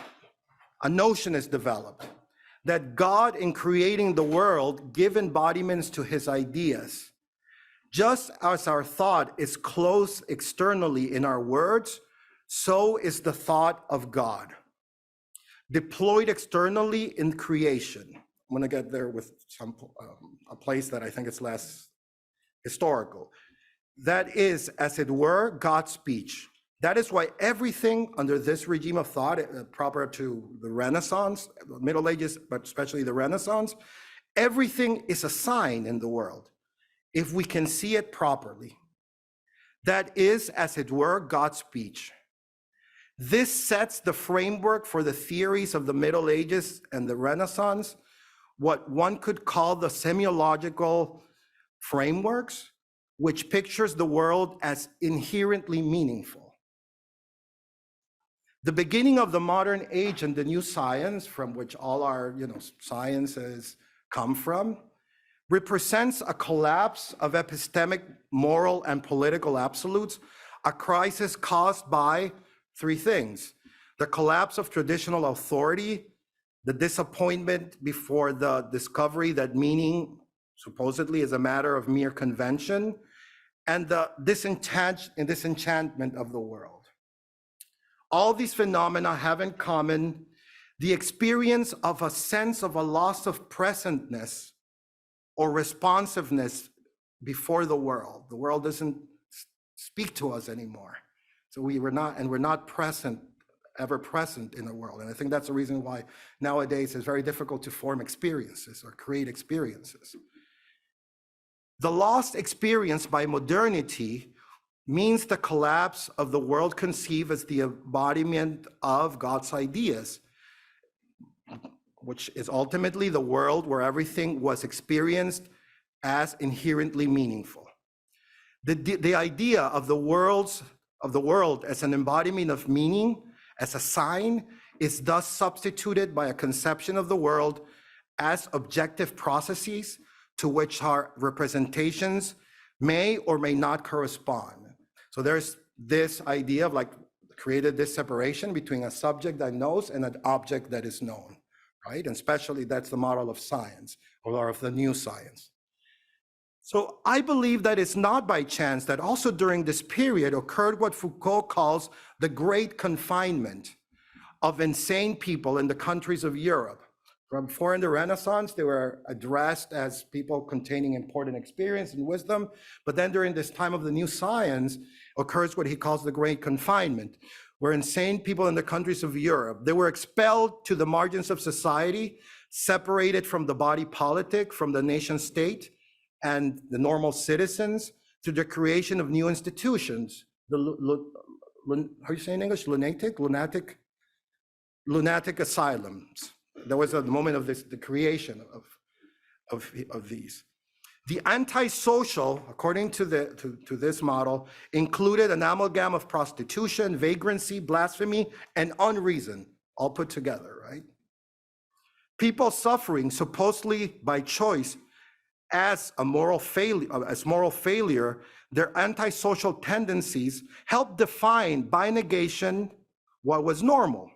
Speaker 1: that God, in creating the world, give embodiments to his ideas. Just as our thought is close externally in our words, so is the thought of God, deployed externally in creation. I'm going to get there with a place that I think is less historical. That is, as it were, God's speech. That is why everything under this regime of thought, proper to the Renaissance, the Middle Ages, but especially the Renaissance, everything is a sign in the world, if we can see it properly. That is, as it were, God's speech. This sets the framework for the theories of the Middle Ages and the Renaissance, what one could call the semiological frameworks, which pictures the world as inherently meaningful. The beginning of the modern age and the new science, from which all our sciences come from, represents a collapse of epistemic, moral, and political absolutes, a crisis caused by three things: the collapse of traditional authority, the disappointment before the discovery that meaning supposedly is a matter of mere convention, and the disenchantment of the world. All these phenomena have in common the experience of a sense of a loss of presentness or responsiveness before the world. The world doesn't speak to us anymore. So we're not present, ever present in the world. And I think that's the reason why nowadays it's very difficult to form experiences or create experiences. The lost experience by modernity means the collapse of the world conceived as the embodiment of God's ideas, which is ultimately the world where everything was experienced as inherently meaningful. The idea of the world as an embodiment of meaning, as a sign, is thus substituted by a conception of the world as objective processes to which our representations may or may not correspond. So there's this idea of created this separation between a subject that knows and an object that is known, right? And especially that's the model of science or of the new science. So I believe that it's not by chance that also during this period occurred what Foucault calls the great confinement of insane people in the countries of Europe. From before in the Renaissance, they were addressed as people containing important experience and wisdom. But then during this time of the new science occurs what he calls the great confinement, where insane people in the countries of Europe, they were expelled to the margins of society, separated from the body politic, from the nation state and the normal citizens, to the creation of new institutions. How you say in English? Lunatic asylums. There was a moment of the creation of these. The antisocial, according to this model, included an amalgam of prostitution, vagrancy, blasphemy, and unreason, all put together, right? People suffering supposedly by choice as moral failure, their antisocial tendencies helped define by negation what was normal: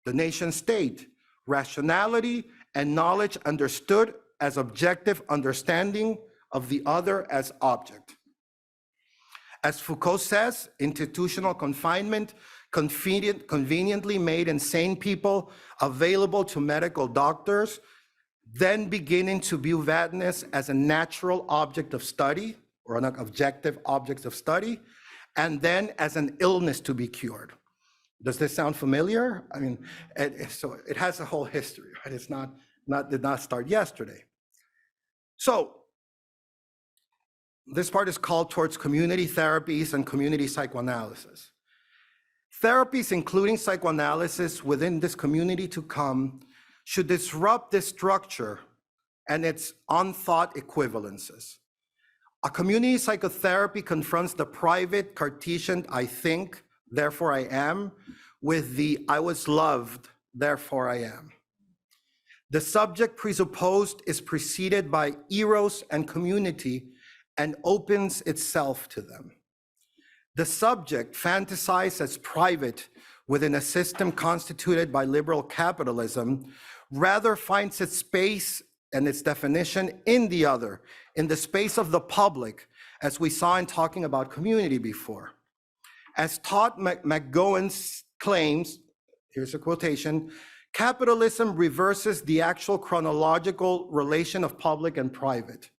Speaker 1: the nation state, rationality, and knowledge understood as objective understanding of the other as object. As Foucault says, institutional confinement conveniently made insane people available to medical doctors, then beginning to view madness as a natural object of study, or an objective object of study, and then as an illness to be cured. Does this sound familiar? I mean, so it has a whole history, right? It's did not start yesterday. So this part is called towards community therapies and community psychoanalysis. Therapies, including psychoanalysis within this community to come, should disrupt this structure and its unthought equivalences. A community psychotherapy confronts the private Cartesian I think, therefore I am, with the I was loved, therefore I am. The subject presupposed is preceded by eros and community and opens itself to them. The subject, fantasized as private within a system constituted by liberal capitalism, rather finds its space and its definition in the other, in the space of the public, as we saw in talking about community before. As Todd McGowan claims, here's a quotation, capitalism reverses the actual chronological relation of public and private.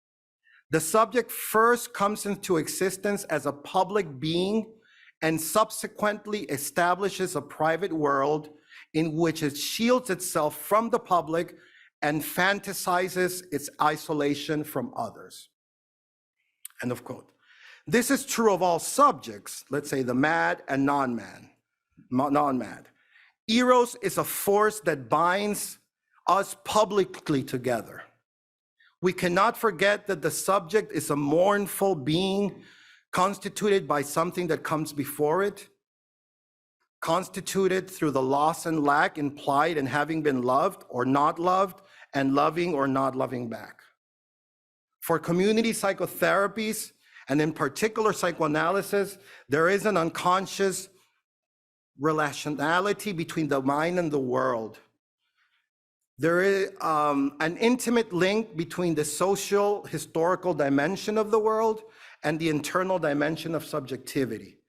Speaker 1: The subject first comes into existence as a public being and subsequently establishes a private world in which it shields itself from the public and fantasizes its isolation from others. End of quote. This is true of all subjects, let's say the mad and non-mad. Eros is a force that binds us publicly together. We cannot forget that the subject is a mournful being constituted by something that comes before it, constituted through the loss and lack implied in having been loved or not loved, and loving or not loving back. For community psychotherapies, and in particular psychoanalysis, there is an unconscious relationality between the mind and the world. There is an intimate link between the social historical dimension of the world and the internal dimension of subjectivity.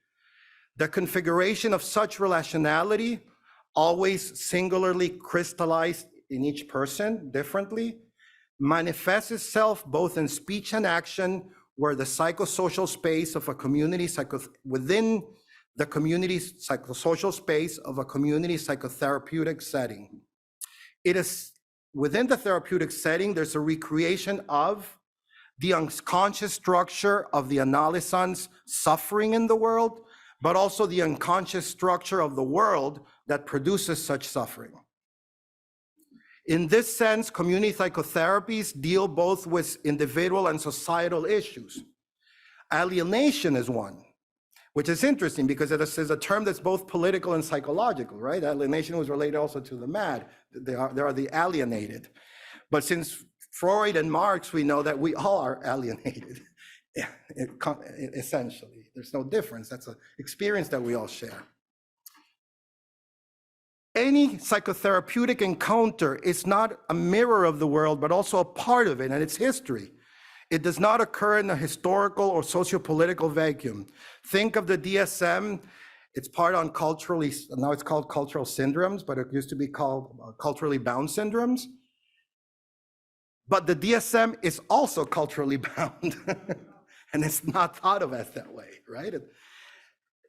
Speaker 1: The configuration of such relationality, always singularly crystallized in each person differently, manifests itself both in speech and action, where the psychosocial space of a community within the community psychosocial space of a community psychotherapeutic setting. It is within the therapeutic setting, there's a recreation of the unconscious structure of the analysand's suffering in the world, but also the unconscious structure of the world that produces such suffering. In this sense, community psychotherapies deal both with individual and societal issues. Alienation is one, which is interesting because it is a term that's both political and psychological, right? Alienation was related also to the mad. They are the alienated. But since Freud and Marx, we know that we all are alienated, essentially. There's no difference. That's an experience that we all share. Any psychotherapeutic encounter is not a mirror of the world, but also a part of it and its history. It does not occur in a historical or socio-political vacuum. Think of the DSM. It's part on culturally, now it's called cultural syndromes, but it used to be called culturally bound syndromes. But the DSM is also culturally bound, and it's not thought of as that way, right?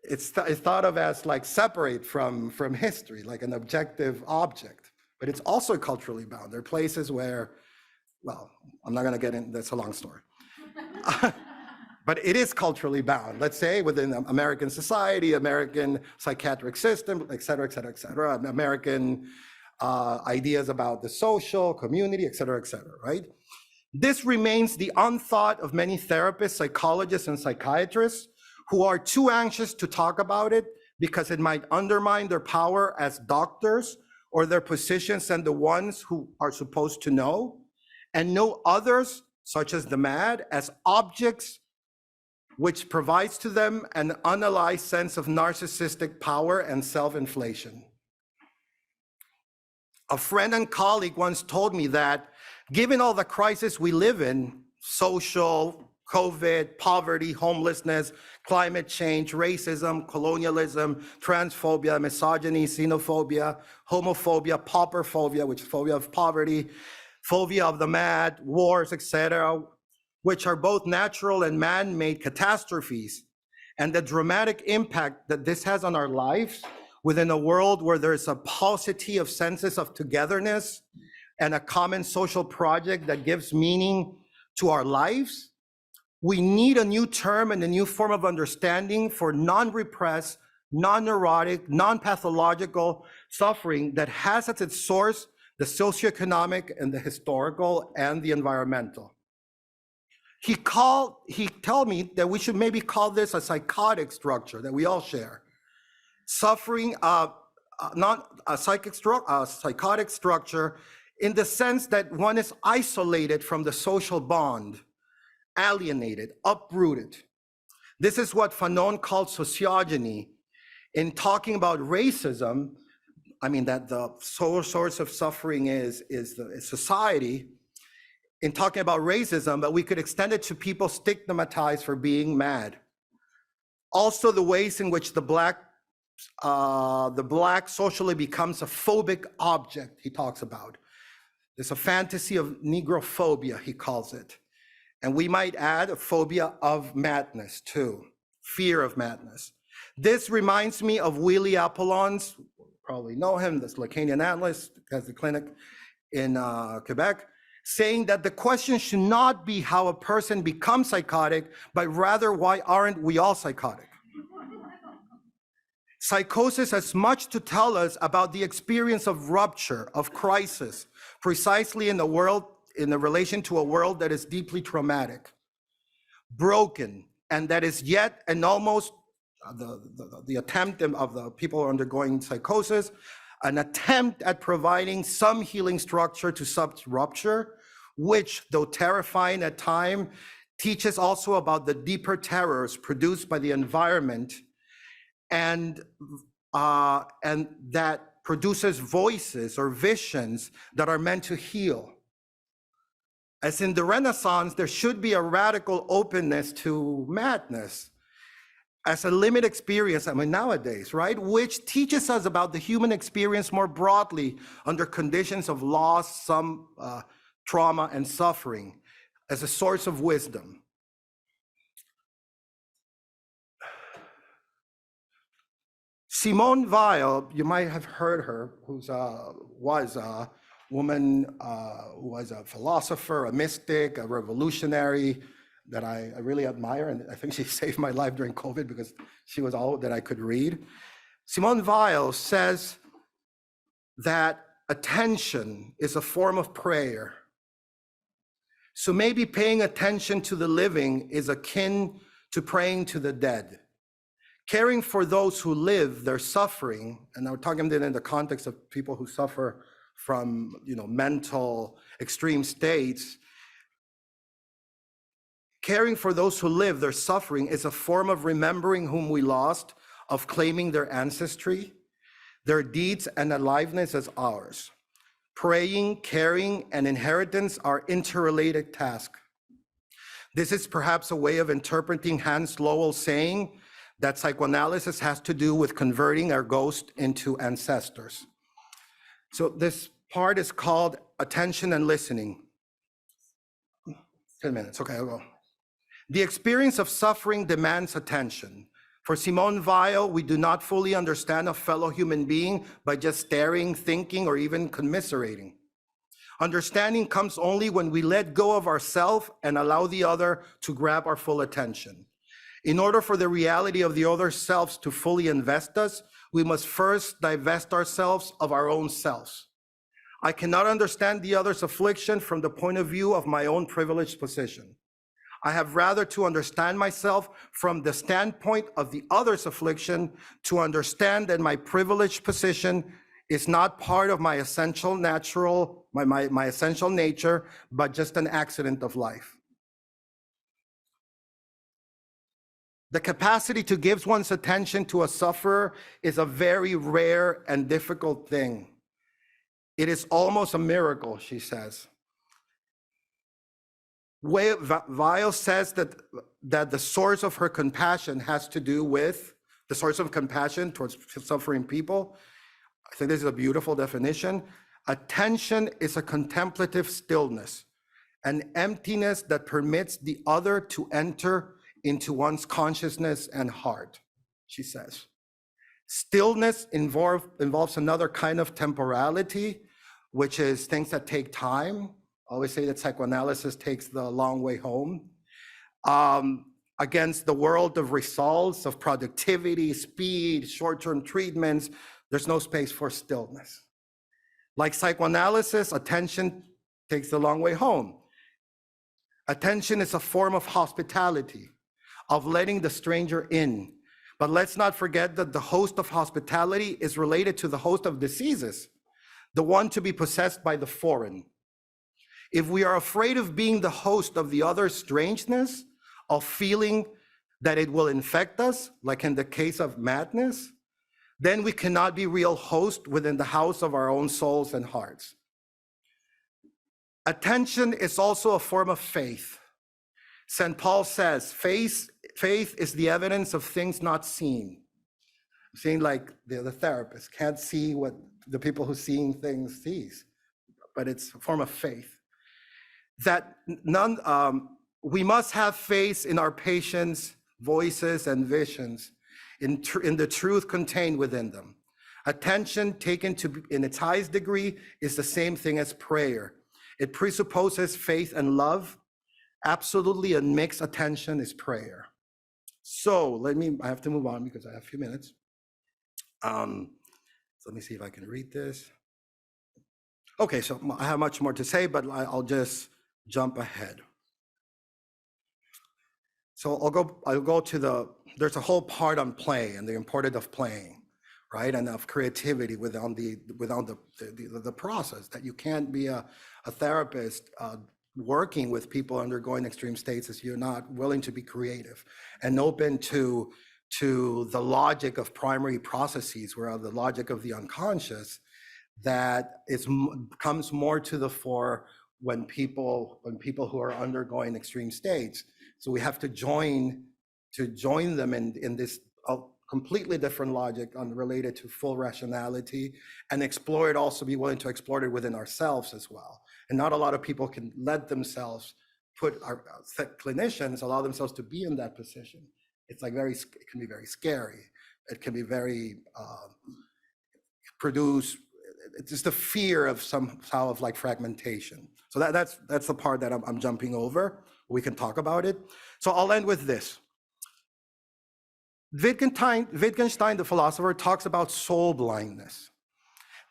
Speaker 1: It's thought of as like separate from history, like an objective object, but it's also culturally bound. There are places where, well, I'm not gonna get in, that's a long story. But it is culturally bound, let's say within American society, American psychiatric system, et cetera, et cetera, et cetera, American ideas about the social, community, et cetera, right? This remains the unthought of many therapists, psychologists, and psychiatrists who are too anxious to talk about it because it might undermine their power as doctors or their positions and the ones who are supposed to know, and know others, such as the mad, as objects which provides to them an unallied sense of narcissistic power and self-inflation. A friend and colleague once told me that given all the crises we live in, social, COVID, poverty, homelessness, climate change, racism, colonialism, transphobia, misogyny, xenophobia, homophobia, pauperphobia, which is phobia of poverty, phobia of the mad, wars, etc., which are both natural and man-made catastrophes, and the dramatic impact that this has on our lives, within a world where there's a paucity of senses of togetherness and a common social project that gives meaning to our lives, we need a new term and a new form of understanding for non-repressed, non-neurotic, non-pathological suffering that has at its source the socioeconomic and the historical and the environmental. He told me that we should maybe call this a psychotic structure that we all share. Suffering, not a psychotic structure in the sense that one is isolated from the social bond, alienated, uprooted. This is what Fanon called sociogeny. In talking about racism, I mean that the sole source of suffering is society. In talking about racism, but we could extend it to people stigmatized for being mad. Also the ways in which the black socially becomes a phobic object, he talks about. There's a fantasy of negrophobia, he calls it. And we might add a phobia of madness too, fear of madness. This reminds me of Willie Apollon's, probably know him, this Lacanian analyst, has the clinic in Quebec, saying that the question should not be how a person becomes psychotic, but rather why aren't we all psychotic? Psychosis has much to tell us about the experience of rupture, of crisis, precisely in the world, in the relation to a world that is deeply traumatic, broken, and that is yet and almost the attempt of the people undergoing psychosis, an attempt at providing some healing structure to such rupture, which, though terrifying at times, teaches also about the deeper terrors produced by the environment and that produces voices or visions that are meant to heal. As in the Renaissance, there should be a radical openness to madness as a limited experience, I mean nowadays, right? Which teaches us about the human experience more broadly under conditions of loss, some trauma and suffering as a source of wisdom. Simone Weil, you might have heard her, was a woman who was a philosopher, a mystic, a revolutionary that I really admire, and I think she saved my life during COVID because she was all that I could read. Simone Weil says that attention is a form of prayer. So maybe paying attention to the living is akin to praying to the dead. Caring for those who live their suffering, and I'm talking in the context of people who suffer from mental extreme states, caring for those who live their suffering is a form of remembering whom we lost, of claiming their ancestry, their deeds and aliveness as ours. Praying, caring, and inheritance are interrelated tasks. This is perhaps a way of interpreting Hans Lowell's saying that psychoanalysis has to do with converting our ghost into ancestors. So this part is called attention and listening. 10 minutes, okay, I'll go. The experience of suffering demands attention. For Simone Weil, we do not fully understand a fellow human being by just staring, thinking, or even commiserating. Understanding comes only when we let go of ourselves and allow the other to grab our full attention. In order for the reality of the other selves to fully invest us, we must first divest ourselves of our own selves. I cannot understand the other's affliction from the point of view of my own privileged position. I have rather to understand myself from the standpoint of the other's affliction, to understand that my privileged position is not part of my essential my essential nature, but just an accident of life. The capacity to give one's attention to a sufferer is a very rare and difficult thing. It is almost a miracle, she says. Weil says that the source of her compassion has to do with the source of compassion towards suffering people. I think this is a beautiful definition. Attention is a contemplative stillness, an emptiness that permits the other to enter into one's consciousness and heart, she says. Stillness involves another kind of temporality, which is things that take time. I always say that psychoanalysis takes the long way home. Against the world of results, of productivity, speed, short-term treatments, there's no space for stillness. Like psychoanalysis, attention takes the long way home. Attention is a form of hospitality, of letting the stranger in. But let's not forget that the host of hospitality is related to the host of diseases, the one to be possessed by the foreign. If we are afraid of being the host of the other's strangeness, of feeling that it will infect us, like in the case of madness, then we cannot be real hosts within the house of our own souls and hearts. Attention is also a form of faith. St. Paul says, faith is the evidence of things not seen. Seeing like the therapist can't see what the people who seeing things sees, but it's a form of faith. That we must have faith in our patients' voices and visions, in the truth contained within them. Attention taken in its highest degree is the same thing as prayer. It presupposes faith and love. Absolutely unmixed attention is prayer. So I have to move on because I have a few minutes. So let me see if I can read this. Okay, so I have much more to say, but I'll just jump ahead. So I'll go to there's a whole part on play and the importance of playing, right? And of creativity without the process, that you can't be a therapist working with people undergoing extreme states if you're not willing to be creative and open to the logic of primary processes, where the logic of the unconscious that comes more to the fore when people who are undergoing extreme states. So we have to join them in this completely different logic unrelated to full rationality, and explore it, also be willing to explore it within ourselves as well. And not a lot of people can let themselves clinicians allow themselves to be in that position. It's like it can be very scary. It can be very it's just the fear of somehow of like fragmentation. So that's the part that I'm jumping over. We can talk about it. So I'll end with this. Wittgenstein, the philosopher, talks about soul blindness.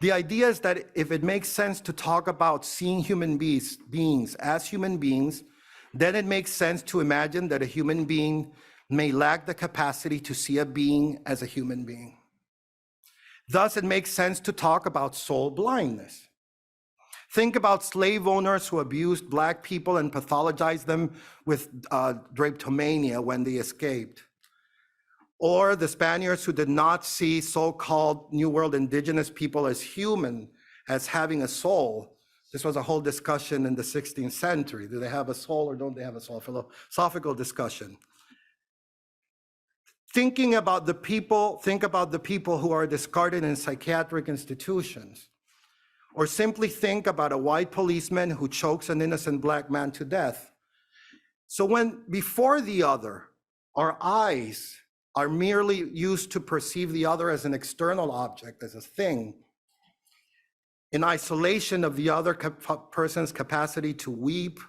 Speaker 1: The idea is that if it makes sense to talk about seeing human beings as human beings, then it makes sense to imagine that a human being may lack the capacity to see a being as a human being. Thus, it makes sense to talk about soul blindness. Think about slave owners who abused Black people and pathologized them with drapetomania when they escaped. Or the Spaniards who did not see so-called New World indigenous people as human, as having a soul. This was a whole discussion in the 16th century. Do they have a soul or don't they have a soul? Philosophical discussion. Think about the people who are discarded in psychiatric institutions. Or simply think about a white policeman who chokes an innocent Black man to death. So when before the other, our eyes are merely used to perceive the other as an external object, as a thing, in isolation of the other person's capacity to weep,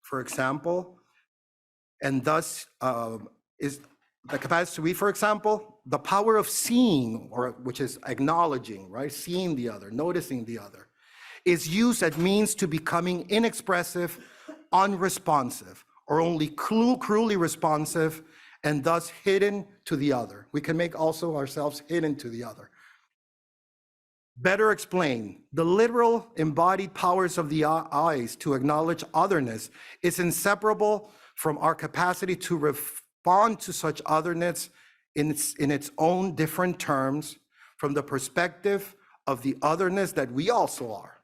Speaker 1: for example, and thus is the capacity to weep, for example, the power of seeing, which is acknowledging, right? Seeing the other, noticing the other, is used as means to becoming inexpressive, unresponsive, or only cruelly responsive, and thus hidden to the other. We can make also ourselves hidden to the other. Better explained, the literal embodied powers of the eyes to acknowledge otherness is inseparable from our capacity to respond to such otherness in its own different terms from the perspective of the otherness that we also are.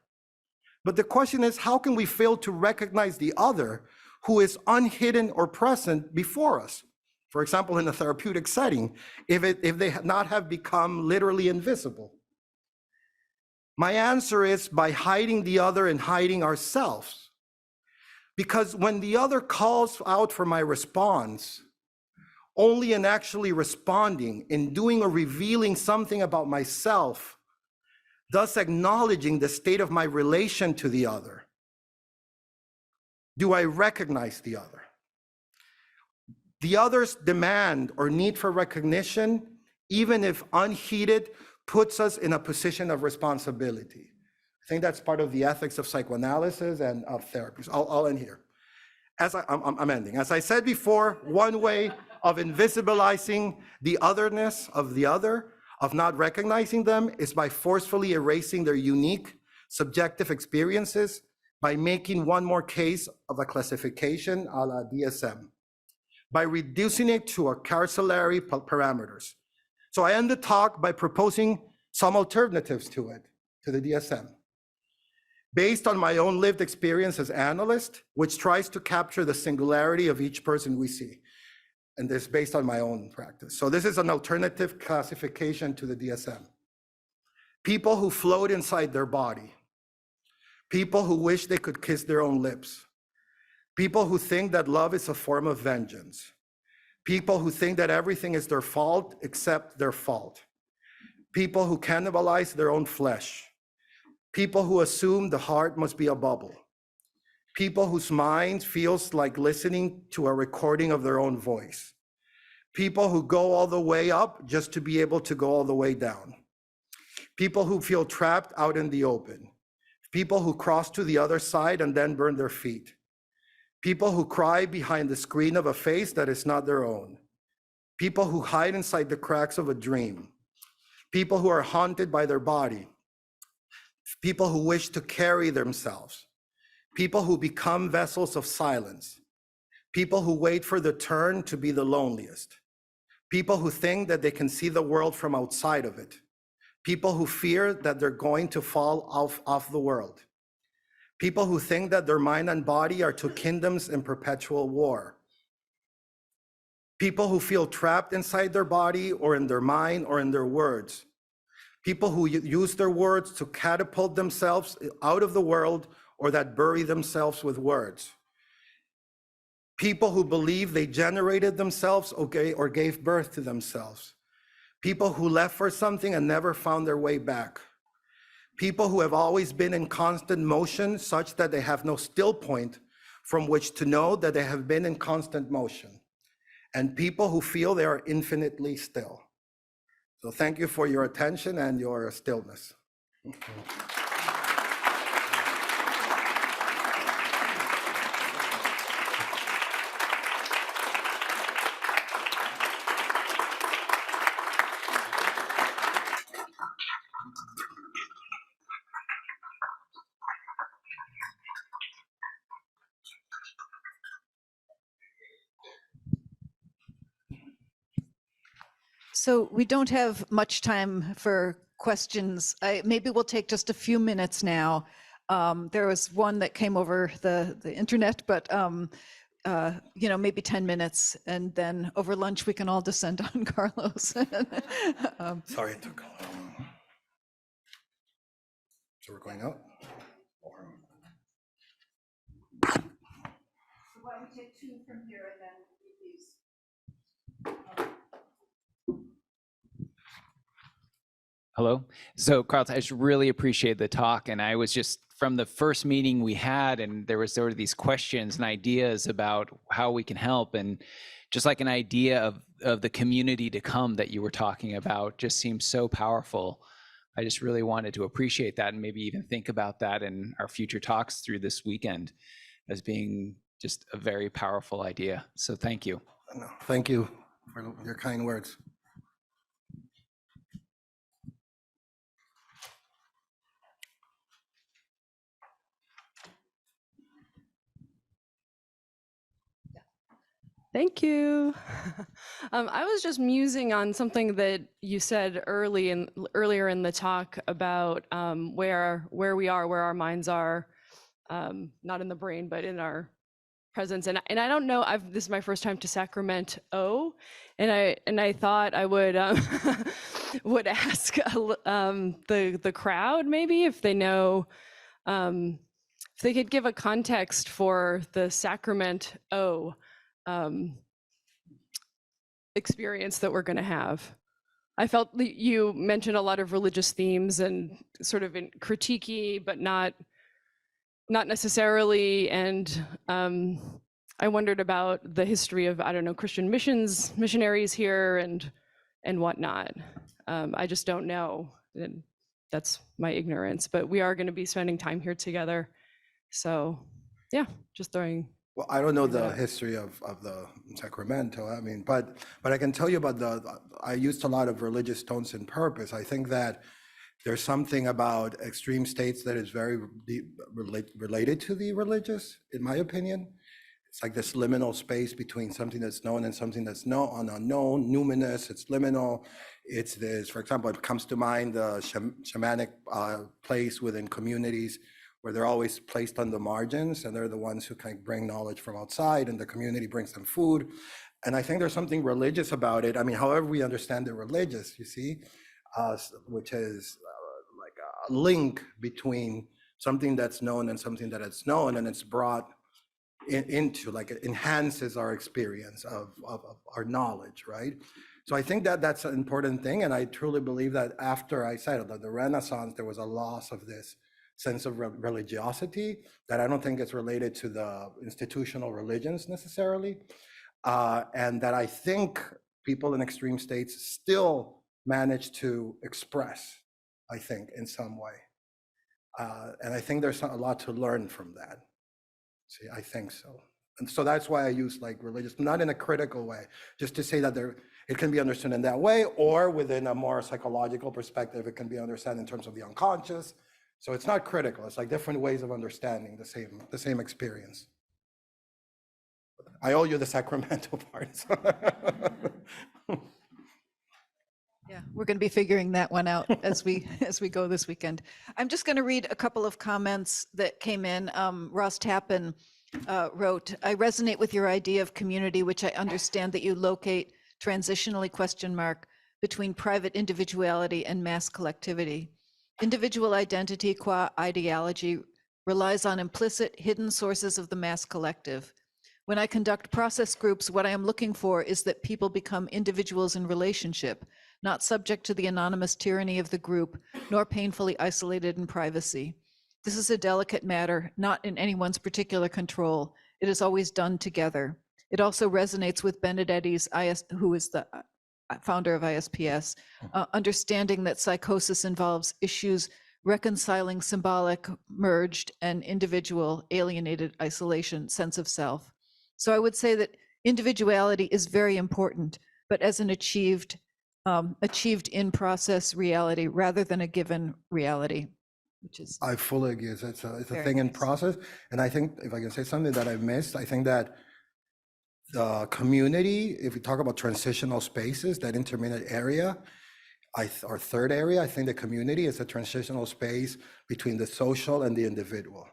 Speaker 1: But the question is, how can we fail to recognize the other who is unhidden or present before us? For example, in a therapeutic setting, if they not have become literally invisible. My answer is by hiding the other and hiding ourselves. Because when the other calls out for my response, Only in actually responding, in doing or revealing something about myself, thus acknowledging the state of my relation to the other, do I recognize the other. The other's demand or need for recognition, even if unheeded, puts us in a position of responsibility. I think that's part of the ethics of psychoanalysis and of therapies. I'll end here. I'm ending. As I said before, one way of invisibilizing the otherness of the other, of not recognizing them, is by forcefully erasing their unique subjective experiences, by making one more case of a classification a la DSM, by reducing it to a carcelary parameters. So I end the talk by proposing some alternatives to it, to the DSM. Based on my own lived experience as analyst, which tries to capture the singularity of each person we see. And this is based on my own practice. So this is an alternative classification to the DSM. People who float inside their body. People who wish they could kiss their own lips. People who think that love is a form of vengeance. People who think that everything is their fault except their fault. People who cannibalize their own flesh. People who assume the heart must be a bubble. People whose mind feels like listening to a recording of their own voice. People who go all the way up just to be able to go all the way down. People who feel trapped out in the open. People who cross to the other side and then burn their feet. People who cry behind the screen of a face that is not their own. People who hide inside the cracks of a dream. People who are haunted by their body. People who wish to carry themselves. People who become vessels of silence. People who wait for the turn to be the loneliest. People who think that they can see the world from outside of it. People who fear that they're going to fall off the world. People who think that their mind and body are two kingdoms in perpetual war. People who feel trapped inside their body or in their mind or in their words. People who use their words to catapult themselves out of the world or that bury themselves with words. People who believe they generated themselves or gave birth to themselves. People who left for something and never found their way back. People who have always been in constant motion such that they have no still point from which to know that they have been in constant motion. And people who feel they are infinitely still. So thank you for your attention and your stillness.
Speaker 2: So we don't have much time for questions. Maybe we'll take just a few minutes now. There was one that came over the internet, but maybe 10 minutes, and then over lunch we can all descend on Carlos.
Speaker 1: Sorry it took long. So we're going out?
Speaker 2: So why don't we take two from here and then these?
Speaker 3: Hello. So Carlos, I just really appreciate the talk. And I was just from the first meeting we had, and there were these questions and ideas about how we can help. And just like an idea of the community to come that you were talking about just seems so powerful. I just really wanted to appreciate that and maybe even think about that in our future talks through this weekend as being just a very powerful idea. So thank you.
Speaker 1: No, thank you for your kind words.
Speaker 4: Thank you. I was just musing on something that you said earlier in the talk about where we are, where our minds are, not in the brain, but in our presence. And I don't know. This is my first time to Sacramento, and I thought I would would ask the crowd maybe if they know. If they could give a context for the Sacramento. experience that we're going to have. I felt that you mentioned a lot of religious themes and sort of in critiquey, but not necessarily. And I wondered about the history of, I don't know, Christian missionaries here and whatnot. I just don't know. And that's my ignorance, but we are going to be spending time here together. So yeah, just throwing.
Speaker 1: Well, I don't know
Speaker 4: Bring that
Speaker 1: the
Speaker 4: up.
Speaker 1: history of the Sacramento. I mean, but I can tell you about I used a lot of religious tones in purpose. I think that there's something about extreme states that is very related to the religious, in my opinion. It's like this liminal space between something that's known and something that's unknown, numinous, it's liminal. It's this, for example, it comes to mind the shamanic place within communities where they're always placed on the margins and they're the ones who kind of bring knowledge from outside and the community brings them food. And I think there's something religious about it. I mean, however we understand the religious, you see, which is like a link between something that's known and something that it's known, and it's brought into, like, it enhances our experience of our knowledge, right? So I think that that's an important thing. And I truly believe that after I said that the Renaissance, there was a loss of this sense of religiosity that I don't think is related to the institutional religions necessarily. And that I think people in extreme states still manage to express, I think, in some way. And I think there's a lot to learn from that. See, I think so. And so that's why I use like religious, not in a critical way, just to say that it can be understood in that way, or within a more psychological perspective, it can be understood in terms of the unconscious. So it's not critical. It's like different ways of understanding the same experience. I owe you the Sacramento part. So.
Speaker 2: Yeah, we're going to be figuring that one out as we go this weekend. I'm just going to read a couple of comments that came in. Ross Tappan wrote, "I resonate with your idea of community, which I understand that you locate transitionally ? Between private individuality and mass collectivity. Individual identity qua ideology relies on implicit hidden sources of the mass collective. When I conduct process groups, what I am looking for is that people become individuals in relationship, not subject to the anonymous tyranny of the group, nor painfully isolated in privacy. This is a delicate matter, not in anyone's particular control. It is always done together. It also resonates with Benedetti's, who is the founder of ISPS, understanding that psychosis involves issues reconciling symbolic, merged, and individual, alienated isolation, sense of self. So I would say that individuality is very important, but as an achieved in process reality rather than a given reality, which is.
Speaker 1: I fully agree. It's a thing in
Speaker 2: nice.
Speaker 1: process. And I think, if I can say something that I missed, I think that the community, if we talk about transitional spaces, that intermediate area, our third area, I think the community is a transitional space between the social and the individual.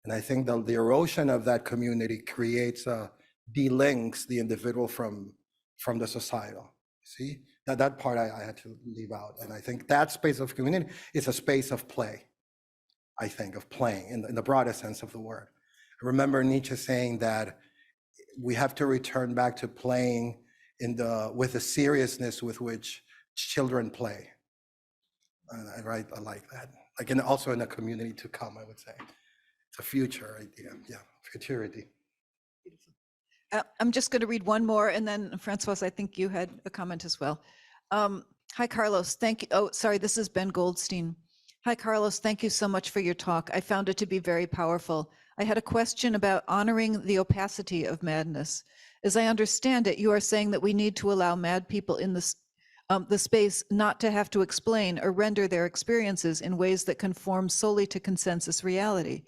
Speaker 1: And I think the erosion of that community creates delinks the individual from the societal. See, that part I had to leave out. And I think that space of community is a space of play. I think of playing in the broadest sense of the word. I remember Nietzsche saying that we have to return back to playing with the seriousness with which children play. And I like that. Like also in a community to come, I would say. It's a future idea. Yeah, futurity.
Speaker 2: I'm just going to read one more, and then Francoise, I think you had a comment as well. Hi, Carlos. Thank you. Oh, sorry, this is Ben Goldstein. Hi, Carlos. Thank you so much for your talk. I found it to be very powerful. I had a question about honoring the opacity of madness. As I understand it, you are saying that we need to allow mad people in the space not to have to explain or render their experiences in ways that conform solely to consensus reality.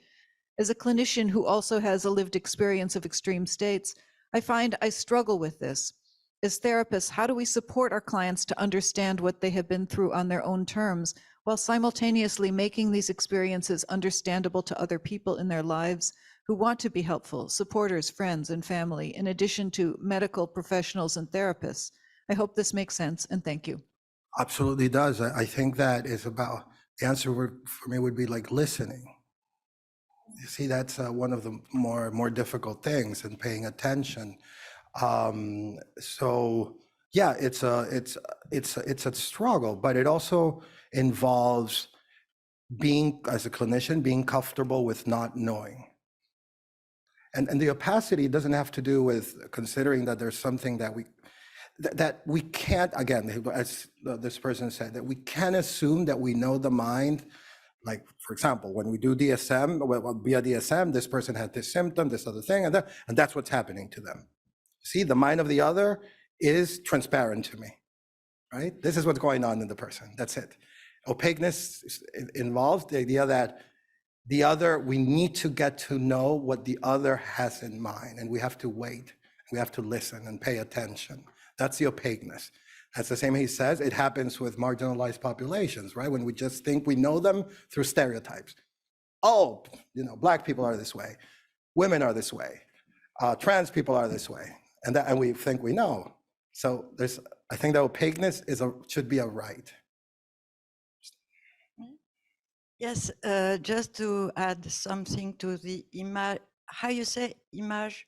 Speaker 2: As a clinician who also has a lived experience of extreme states, I find I struggle with this. As therapists, how do we support our clients to understand what they have been through on their own terms, while simultaneously making these experiences understandable to other people in their lives who want to be helpful, supporters, friends, and family, in addition to medical professionals and therapists? I hope this makes sense, and thank you.
Speaker 1: Absolutely does. I think that is about, the answer for me would be like listening. You see, that's one of the more difficult things, and paying attention. So yeah, it's a struggle, but it also involves being, as a clinician, being comfortable with not knowing. And the opacity doesn't have to do with considering that there's something that we can't, again, as this person said, that we can't assume that we know the mind. Like, for example, when we do DSM, well, via DSM, this person had this symptom, this other thing, and that's what's happening to them. See, the mind of the other is transparent to me, right? This is what's going on in the person, that's it. Opaqueness involves the idea that the other, we need to get to know what the other has in mind, and we have to wait, we have to listen and pay attention. That's the opaqueness. That's the same he says, it happens with marginalized populations, right? When we just think we know them through stereotypes. Oh, Black people are this way, women are this way, trans people are this way, and we think we know. So I think that opaqueness should be a right.
Speaker 5: Yes, just to add something to the image, how you say image,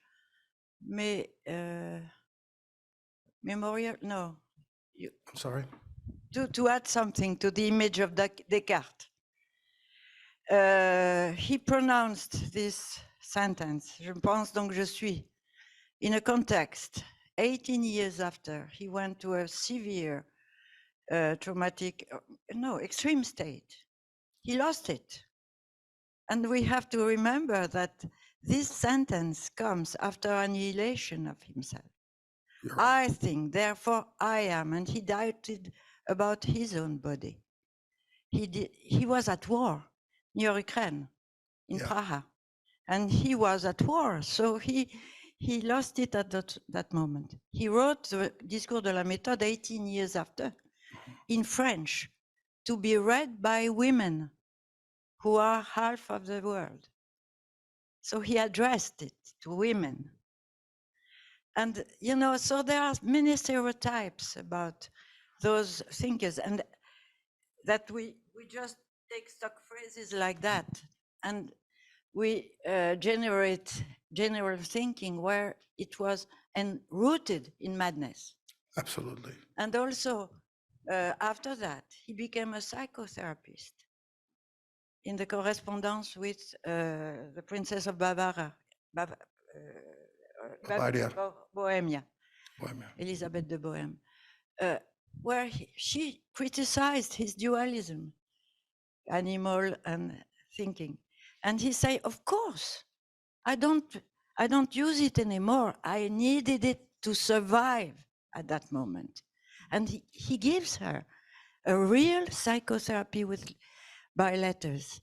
Speaker 5: memorial? No.
Speaker 1: I'm sorry?
Speaker 5: To add something to the image of Descartes. He pronounced this sentence, je pense donc je suis, in a context, 18 years after he went to a severe traumatic, extreme state. He lost it. And we have to remember that this sentence comes after annihilation of himself. I think, therefore I am, and he doubted about his own body. He was at war near Ukraine, in Praha, and he was at war, so he lost it at that moment. He wrote the Discours de la Méthode 18 years after, in French, to be read by women who are half of the world. So he addressed it to women. And, so there are many stereotypes about those thinkers, and that we just take stock phrases like that, and we generate general thinking where it was rooted in madness.
Speaker 1: Absolutely.
Speaker 5: And also, after that, he became a psychotherapist in the correspondence with the Princess of Bavaria, Bohemia, Elizabeth de Bohème, where she criticized his dualism, animal and thinking. And he said, of course, I don't use it anymore. I needed it to survive at that moment. And he gives her a real psychotherapy by letters,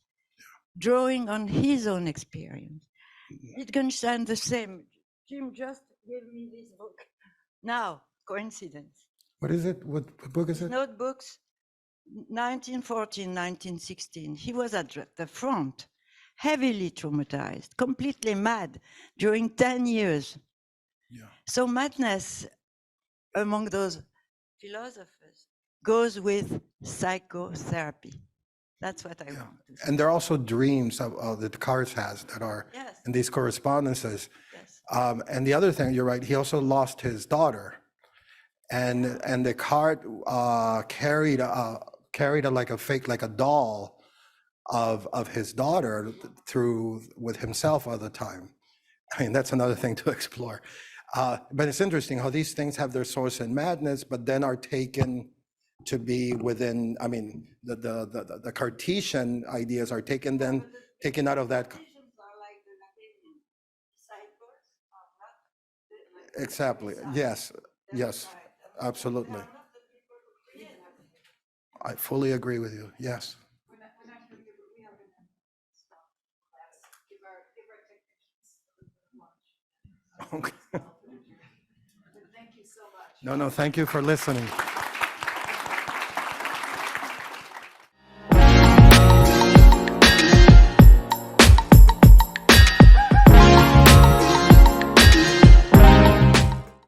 Speaker 5: drawing on his own experience. Wittgenstein the same. Jim just gave me this book. Now, coincidence.
Speaker 1: What is it? What book is it?
Speaker 5: Notebooks, 1914, 1916. He was at the front, heavily traumatized, completely mad during 10 years.
Speaker 1: Yeah.
Speaker 5: So madness among those philosophers goes with psychotherapy. That's what I want to say.
Speaker 1: And there are also dreams that Descartes has that are in these correspondences.
Speaker 5: Yes.
Speaker 1: And the other thing, you're right, he also lost his daughter. And Descartes carried a doll of his daughter with himself all the time. I mean, that's another thing to explore. But it's interesting how these things have their source in madness, but then are taken to be within, I mean, the Cartesian ideas are taken out of that. Exactly, yes, absolutely. I fully agree with you, yes. Okay.
Speaker 2: Thank you so much.
Speaker 1: No, thank you for listening.